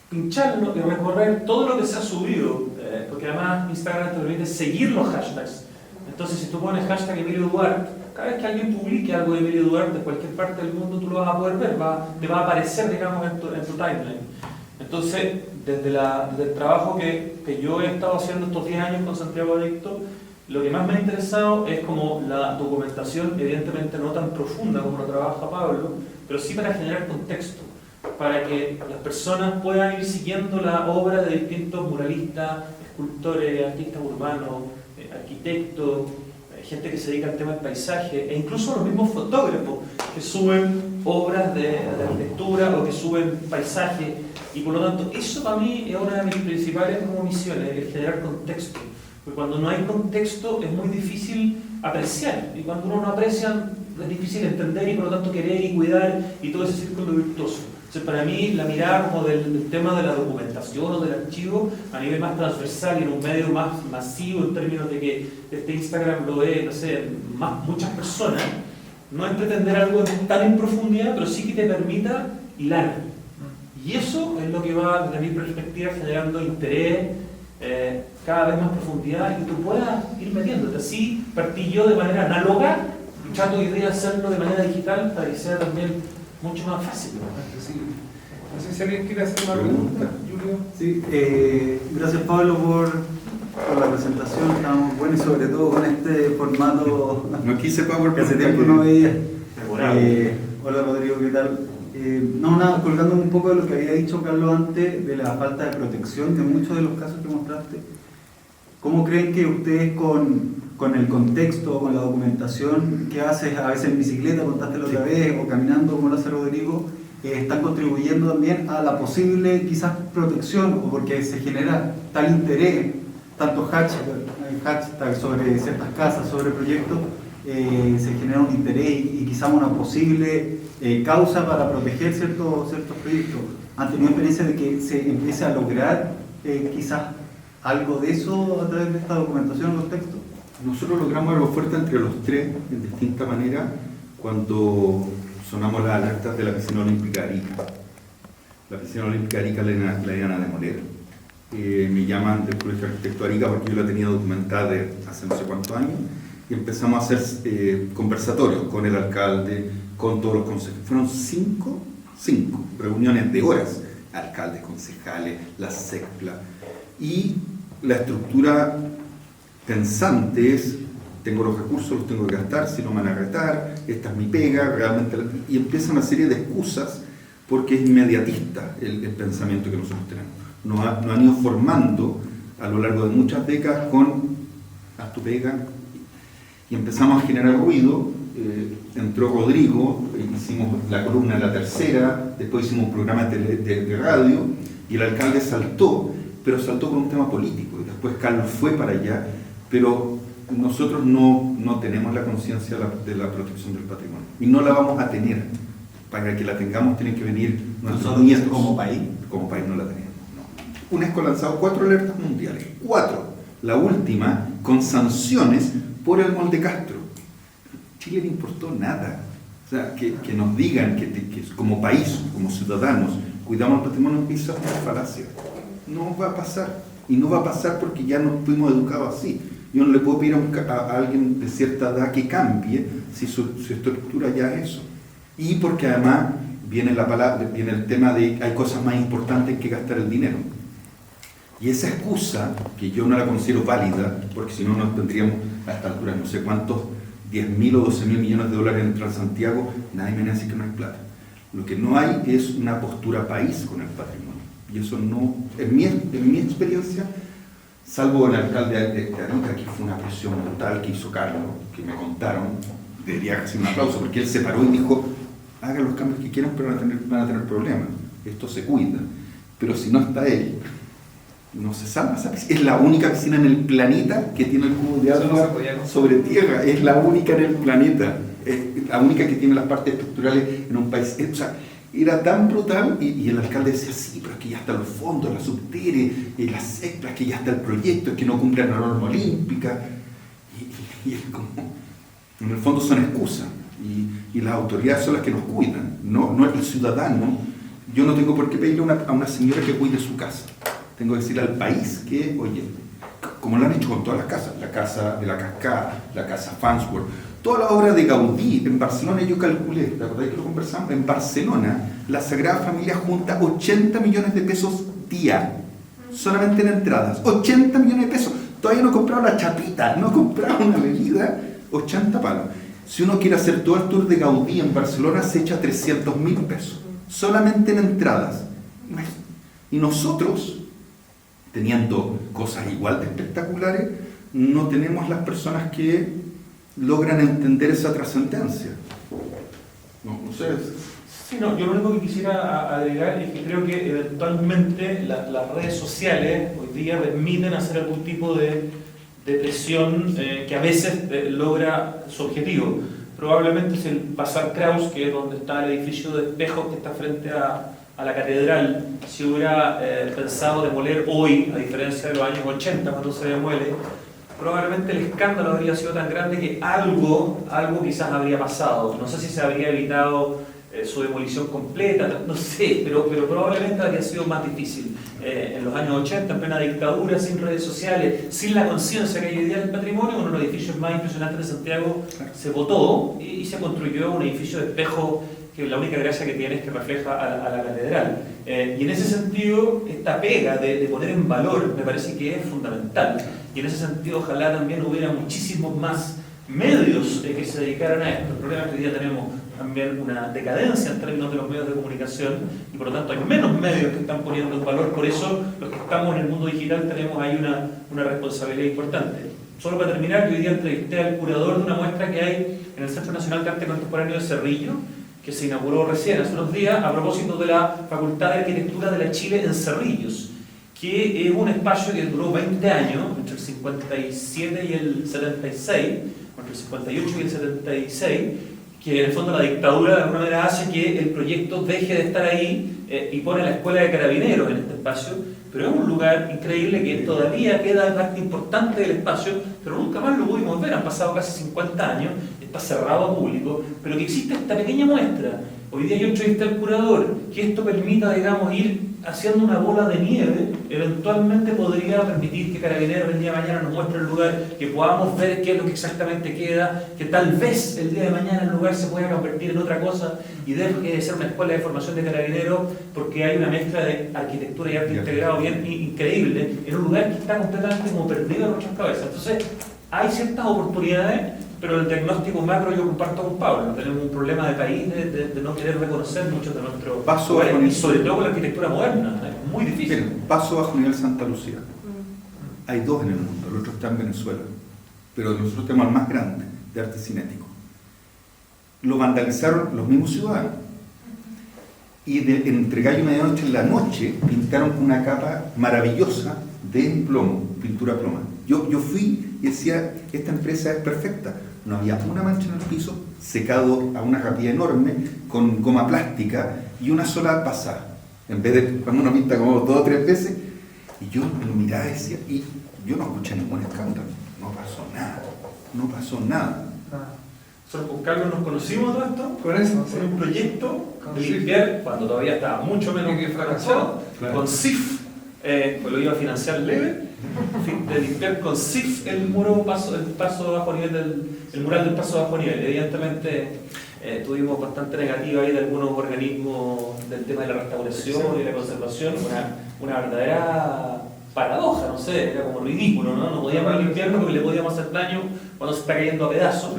pincharlo y recorrer todo lo que se ha subido, porque además Instagram te permite seguir los hashtags. Entonces, si tú pones hashtag Emilio Duarte, cada vez que alguien publique algo de Emilio Duarte en cualquier parte del mundo, tú lo vas a poder ver, te va a aparecer, digamos, en tu timeline. Entonces, desde el trabajo que yo he estado haciendo estos 10 años con Santiago Adicto, lo que más me ha interesado es como la documentación, evidentemente no tan profunda como lo trabaja Pablo, pero sí para generar contexto, para que las personas puedan ir siguiendo la obra de distintos muralistas, escultores, artistas urbanos, arquitectos, gente que se dedica al tema del paisaje, e incluso los mismos fotógrafos que suben obras de arquitectura o que suben paisajes, y por lo tanto eso para mí es una de mis principales como misiones, es generar contexto. Porque cuando no hay contexto es muy difícil apreciar, y cuando uno no aprecia es difícil entender y por lo tanto querer y cuidar y todo ese círculo virtuoso. Entonces, para mí la mirada como del tema de la documentación o del archivo a nivel más transversal y en un medio más masivo en términos de que este Instagram lo ve, no sé, muchas personas, no es pretender algo tan en profundidad, pero sí que te permita hilar. Y eso es lo que va, desde mi perspectiva, generando interés, cada vez más profundidad, y que tú puedas ir metiéndote. Así partí yo de manera análoga, luchando hoy día hacerlo de manera digital para que sea también mucho más fácil. No sé si alguien quiere hacer una pregunta, Julio. Sí, gracias Pablo por la presentación, está muy buena y sobre todo con este formato No quise PowerPoint que hace tiempo no veía. Memorable. Hola Rodrigo, ¿qué tal? No, nada, colgando un poco de lo que había dicho Carlos antes, de la falta de protección de muchos de los casos que mostraste. ¿Cómo creen que ustedes con el contexto, con la documentación que haces a veces en bicicleta, contaste la otra vez, o caminando como lo hace Rodrigo, están contribuyendo también a la posible quizás protección, o porque se genera tal interés, tanto hashtag sobre ciertas casas, sobre proyectos, se genera un interés y quizás una posible causa para proteger ciertos proyectos? ¿Han tenido experiencia de que se empiece a lograr quizás algo de eso a través de esta documentación, los textos? Nosotros logramos algo fuerte entre los tres, en distinta manera, cuando sonamos las alertas de la Piscina Olímpica Arica. La Piscina Olímpica Arica la iban a demoler. Me llaman del Colegio de Arquitectos Arica porque yo la tenía documentada de hace no sé cuántos años, y empezamos a hacer conversatorios con el alcalde, con todos los consejeros. Fueron cinco reuniones de horas, alcaldes, concejales, la SECPLA, y la estructura pensante es: tengo los recursos, los tengo que gastar, si no me van a retar, esta es mi pega, realmente. Y empieza una serie de excusas porque es inmediatista el pensamiento que nosotros tenemos. Nos han ido formando a lo largo de muchas décadas con haz tu pega, y empezamos a generar ruido. Entró Rodrigo, hicimos la columna La Tercera, después hicimos un programa de radio, y el alcalde saltó, pero saltó con un tema político, y después Carlos fue para allá, pero nosotros no tenemos la conciencia de la protección del patrimonio, y no la vamos a tener. Para que la tengamos tienen que venir nuestros nietos. Como país. Como país no la tenemos, no. UNESCO ha lanzado 4 alertas mundiales, 4. La última con sanciones por el Molde Castro. Chile no importó nada. O sea, que nos digan que como país, como ciudadanos, cuidamos el patrimonio, eso es una falacia. No va a pasar. Y no va a pasar porque ya nos fuimos educados así. Yo no le puedo pedir a alguien de cierta edad que cambie si su estructura ya es eso. Y porque además viene el tema de hay cosas más importantes que gastar el dinero. Y esa excusa, que yo no la considero válida, porque si no nos tendríamos a esta altura no sé cuántos 10.000 o 12.000 millones de dólares en Transantiago, nadie me viene a decir que no hay plata. Lo que no hay es una postura país con el patrimonio. Y eso no, en mi experiencia, salvo el alcalde de Arica, que fue una presión brutal que hizo Carlos, que me contaron, debería hacer un aplauso, porque él se paró y dijo, hagan los cambios que quieran, pero van a tener problemas. Esto se cuida. Pero si no está él, no se salva esa piscina. Es la única piscina en el planeta que tiene el cubo de agua sobre tierra. Es la única en el planeta. Es la única que tiene las partes estructurales en un país. O sea, era tan brutal y el alcalde decía, sí, pero es que ya están los fondos, la subtere, las ECPLAS, que ya está el proyecto, es que no cumplen la norma olímpica. Y es como, en el fondo son excusas. Y las autoridades son las que nos cuidan, no el ciudadano. Yo no tengo por qué pedirle a una señora que cuide su casa. Tengo que decirle al país que, oye, como lo han hecho con todas las casas, la casa de la Cascada, la casa Farnsworth, toda la obra de Gaudí en Barcelona, yo calculé, ¿te acordás que lo conversamos? En Barcelona, la Sagrada Familia junta 80 millones de pesos día, solamente en entradas, 80 millones de pesos. Todavía no he comprado la chapita, no he comprado una bebida, 80 palos. Si uno quiere hacer todo el tour de Gaudí en Barcelona, se echa 300.000 pesos, solamente en entradas. Y nosotros, teniendo cosas igual de espectaculares, no tenemos las personas que logran entender esa trascendencia. No sé. Sí, no, yo lo único que quisiera agregar es que creo que eventualmente las redes sociales hoy día permiten hacer algún tipo de presión que a veces logra su objetivo. Probablemente es el Bazar Kraus, que es donde está el edificio de espejos que está frente a la catedral. Si hubiera pensado demoler hoy, a diferencia de los años 80 cuando se demuele, probablemente el escándalo habría sido tan grande que algo quizás habría pasado. No sé si se habría evitado su demolición completa, no sé, pero probablemente habría sido más difícil. En los años 80, en plena dictadura, sin redes sociales, sin la conciencia que hay hoy día del patrimonio, uno de los edificios más impresionantes de Santiago se botó y se construyó un edificio de espejo que la única gracia que tiene es que refleja a la catedral. Y en ese sentido, esta pega de poner en valor me parece que es fundamental. Y en ese sentido, ojalá también hubiera muchísimos más medios que se dedicaran a esto. El problema es que hoy día tenemos también una decadencia en términos de los medios de comunicación y por lo tanto hay menos medios que están poniendo en valor. Por eso, los que estamos en el mundo digital tenemos ahí una responsabilidad importante. Solo para terminar, yo hoy día entrevisté al curador de una muestra que hay en el Centro Nacional de Arte Contemporáneo de Cerrillo, que se inauguró recién, hace unos días, a propósito de la Facultad de Arquitectura de la Chile en Cerrillos, que es un espacio que duró 20 años, entre el 57 y el 76, entre el 58 y el 76, que en el fondo la dictadura de alguna manera hace que el proyecto deje de estar ahí y pone la Escuela de Carabineros en este espacio, pero es un lugar increíble que todavía queda parte importante del espacio, pero nunca más lo pudimos ver, han pasado casi 50 años, está cerrado a público, pero que existe esta pequeña muestra. Hoy día yo entrevisté al curador, que esto permita, digamos, ir haciendo una bola de nieve, eventualmente podría permitir que Carabineros el día de mañana nos muestre el lugar, que podamos ver qué es lo que exactamente queda, que tal vez el día de mañana el lugar se pueda convertir en otra cosa y deje de ser una escuela de formación de Carabineros, porque hay una mezcla de arquitectura y arte integrado bien increíble, en un lugar que está completamente como perdido en nuestras cabezas. Entonces, hay ciertas oportunidades pero el diagnóstico macro yo comparto con Pablo. Tenemos un problema de país de no querer reconocer muchos de nuestros Paso lugares, bajo y sobre todo con la arquitectura moderna. Es muy difícil. Miren, paso bajo nivel Santa Lucía. Hay dos en el mundo, el otro está en Venezuela, pero nosotros tenemos el más grande de arte cinético. Lo vandalizaron los mismos ciudadanos. Y entre gallo y medianoche en la noche pintaron con una capa maravillosa de plomo, pintura ploma. Yo fui y decía, esta empresa es perfecta. No había una mancha en el piso, secado a una rapidez enorme, con goma plástica y una sola pasada. En vez de cuando uno pinta como 2 o 3 veces, y yo lo miraba y decía, y yo no escuché ningún escándalo, no pasó nada. Nosotros con Carlos nos conocimos todo esto, Con eso, fue un proyecto Con de CIF. limpiar, cuando todavía estaba mucho menos que fracasado, Claro. con CIF, pues lo iba a financiar leve, de limpiar con CIF el mural del paso bajo nivel. Evidentemente tuvimos bastante negativa ahí de algunos organismos del tema de la restauración y la conservación, una verdadera paradoja, no sé, era como ridículo, ¿no? No podíamos limpiarlo porque le podíamos hacer daño cuando se está cayendo a pedazos.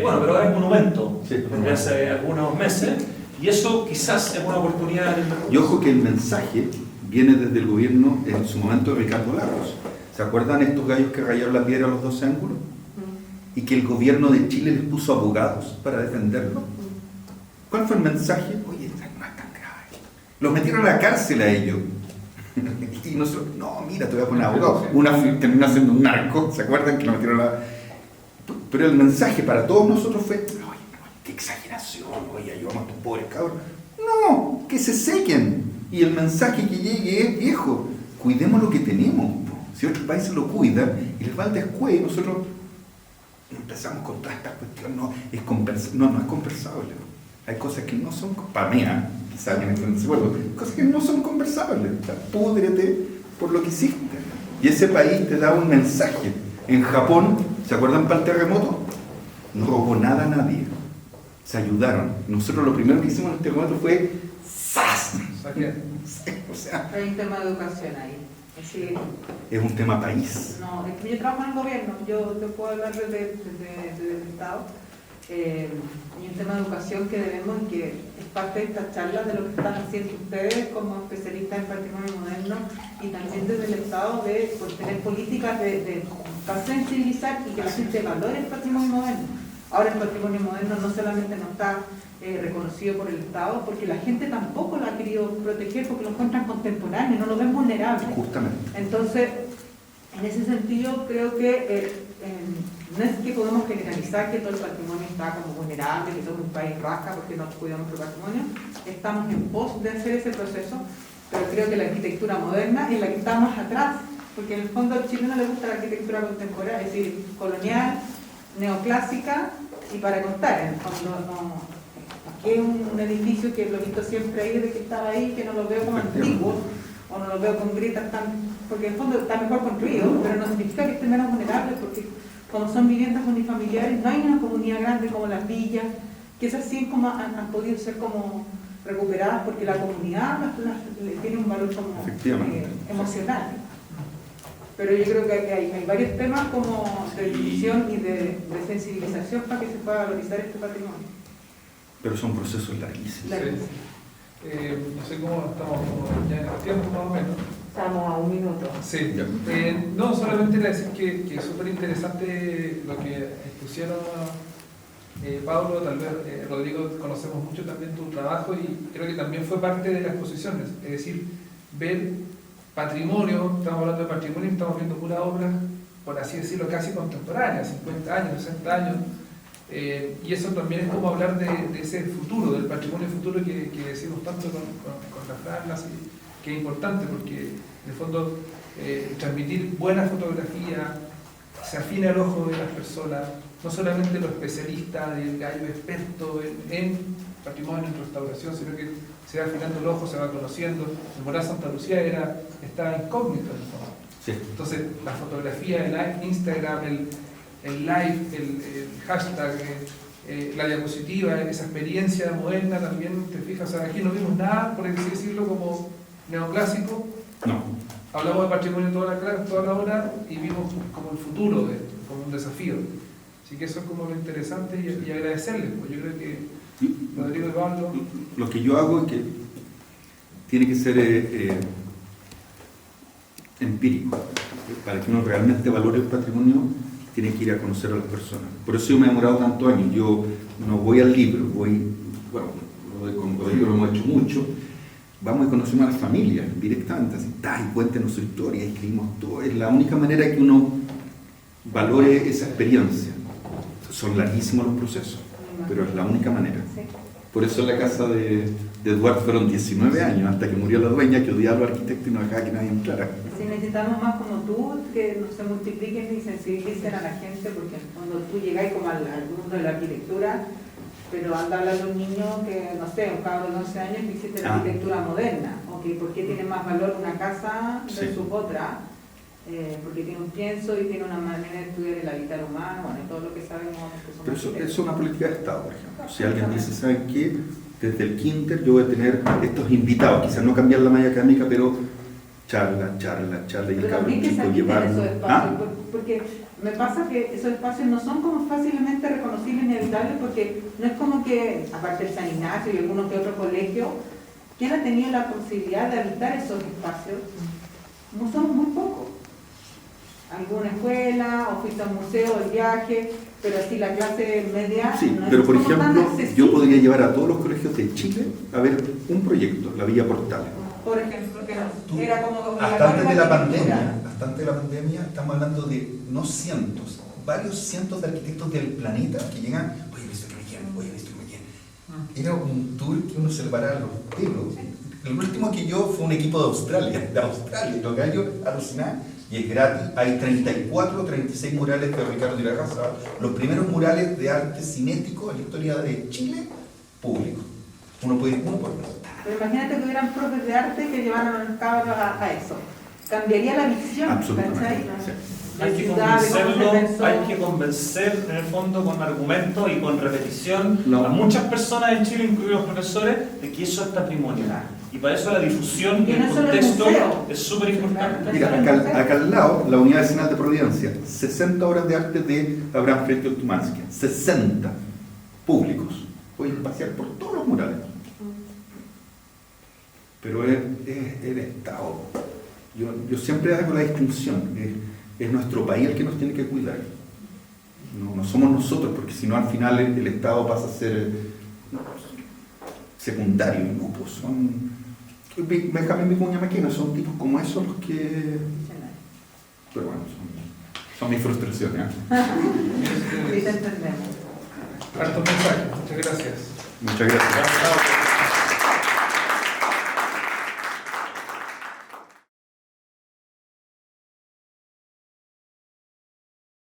Bueno, pero ahora es monumento, desde hace algunos meses, y eso quizás es una oportunidad. Y ojo que el mensaje viene desde el gobierno en su momento de Ricardo Lagos. ¿Se acuerdan estos gallos que rayaron la piedra a los 12 ángulos? Y que el gobierno de Chile les puso abogados para defenderlo. ¿Cuál fue el mensaje? Oye, no es tan grave. Los metieron a la cárcel a ellos. Y nosotros, no, mira, te voy a poner abogado. Terminó siendo un narco, ¿se acuerdan que lo metieron a la... Pero el mensaje para todos nosotros fue, oye, qué exageración, oye, ayudamos a estos pobres cabros. No, que se sequen. Y el mensaje que llegue es, viejo, cuidemos lo que tenemos. Si otros países lo cuidan y les va el descuido, nosotros empezamos con todas estas cuestiones, no es conversable. Hay cosas que no son, para mí, quizás en este vuelvo, cosas que no son conversables. O sea, púdrete por lo que hiciste. Y ese país te da un mensaje. En Japón, ¿se acuerdan para el terremoto? No robó nada a nadie. Se ayudaron. Nosotros lo primero que hicimos en el terremoto fue ¡zas! O sea, Hay un tema de educación ahí. Sí. es un tema país. No, es que yo trabajo en el gobierno, yo te puedo hablar desde el Estado. Y un tema de educación que debemos, y que es parte de estas charlas de lo que están haciendo ustedes como especialistas en patrimonio moderno, y también desde el Estado de tener políticas para sensibilizar y que la gente valore el patrimonio moderno. Ahora el patrimonio moderno no solamente no está reconocido por el Estado, porque la gente tampoco lo ha querido proteger porque lo encuentran contemporáneo, no lo ven vulnerable. Justamente. Entonces, en ese sentido, creo que no es que podemos generalizar que todo el patrimonio está como vulnerable, que somos un país rasca porque no cuidamos el patrimonio. Estamos en pos de hacer ese proceso, pero creo que la arquitectura moderna es la que está más atrás, porque en el fondo al chileno le gusta la arquitectura contemporánea, es decir, colonial, neoclásica y para contar. En el fondo, no. Aquí es un edificio que lo he visto siempre ahí, desde que estaba ahí, que no lo veo como antiguo, o no lo veo con grietas tan... porque en el fondo está mejor construido, pero no significa que esté menos vulnerable, porque como son viviendas unifamiliares, no hay una comunidad grande como las villas, que esas sí como han podido ser como recuperadas, porque la comunidad tiene un valor como emocional. Pero yo creo que hay varios temas como de difusión y de sensibilización para que se pueda valorizar este patrimonio. Pero son procesos larguísimos. No sé cómo estamos ya en el tiempo más o menos. Estamos a un minuto. Sí, no, solamente era decir que es súper interesante lo que expusieron Pablo, tal vez Rodrigo, conocemos mucho también tu trabajo y creo que también fue parte de las exposiciones, es decir, ver patrimonio, estamos hablando de patrimonio y estamos viendo pura obra, por así decirlo, casi contemporánea, 50 años, 60 años, y eso también es como hablar de ese futuro, del patrimonio futuro que decimos tanto con las Fran, que es importante porque en el fondo transmitir buena fotografía se afina el ojo de las personas, no solamente los especialistas, el gallo experto en patrimonio, en restauración, sino que se va afinando el ojo, se va conociendo. El Mural Santa Lucía estaba incógnito en el fondo. Sí. Entonces la fotografía, el Instagram, el live, el hashtag, la diapositiva, esa experiencia moderna también, te fijas, o sea, aquí no vimos nada, por así decirlo, como neoclásico. No. Hablamos de patrimonio toda la hora y vimos como el futuro de esto, como un desafío. Así que eso es como lo interesante y agradecerles. Pues yo creo que Rodrigo y Pablo... Lo que yo hago es que tiene que ser empírico. Para que uno realmente valore el patrimonio, tiene que ir a conocer a las personas. Por eso yo me he demorado tantos años. Yo no voy al libro, voy, bueno, con Rodrigo lo hemos hecho mucho, vamos y conocemos a las familias directamente, así, y cuéntenos su historia, escribimos todo. Es la única manera que uno valore esa experiencia. Son larguísimos los procesos, pero es la única manera. Por eso en la casa de Eduardo fueron 19 años, hasta que murió la dueña, que odiaba a los arquitectos y no dejaba que nadie entrara. Si necesitamos más como tú, que no se multipliquen y sensibilicen a la gente, porque cuando tú llegáis como al mundo de la arquitectura, pero anda a hablar de un niño que, no sé, un cabro de 11 años que hiciste la arquitectura moderna, o que por qué tiene más valor una casa versus otra, porque tiene un pienso y tiene una manera de estudiar el hábitat humano, bueno, y todo lo que sabemos que son. Pero eso es una política de Estado, por ejemplo. Si alguien dice, ¿saben qué? Desde el kinder yo voy a tener estos invitados, quizás no cambiar la malla académica, pero charla, y el cabrón chico llevarlo. Porque me pasa que esos espacios no son como fácilmente reconocibles ni habitables, porque no es como que, aparte del San Ignacio y algunos que otros colegios, ¿quién ha tenido la posibilidad de habitar esos espacios? No somos muy pocos. Alguna escuela, o fuiste a un museo, el viaje, pero así la clase media. Sí, no pero es por como tan ejemplo, accesible. yo podría llevar a todos los colegios de Chile a ver un proyecto, la Villa Portales. Por ejemplo, que era como Hasta antes de la arquitectura. pandemia, estamos hablando de no cientos, varios cientos de arquitectos del planeta que llegan, oye, he visto que me quieren, oye, he visto que me quieren. Era un tour que uno se le paraba los pelos. El último que yo fue un equipo de Australia, los gallos alucinaban, y es gratis. Hay 34 o 36 murales de Ricardo Irarrázaval, los primeros murales de arte cinético en la historia de Chile, público. Uno puede ir uno por uno. Pero imagínate que hubieran profes de arte que llevaran a los cabros a eso. Cambiaría la visión, Absolutamente, ¿cachai? sí. Hay que convencerlo, hay que convencer en el fondo con argumentos y con repetición a muchas personas en Chile, incluidos los profesores, de que eso es patrimonio. Y para eso la difusión y Y el no solo el contexto museo. es súper importante. Mira, acá al lado, la Unidad Vecinal de Providencia, 60 obras de arte de Abraham Frente Tumansky, 60 públicos. Pueden pasear por todos los murales. Pero es el Estado. Yo siempre hago la distinción. Es nuestro país el que nos tiene que cuidar. No somos nosotros, porque si no al final el Estado pasa a ser secundario. No, pues son... Benjamín Vicuña Maquena, son tipos como esos los que... Pero bueno, son mis frustraciones. Sí, te entendemos. Hartos mensajes. Muchas gracias. Muchas gracias.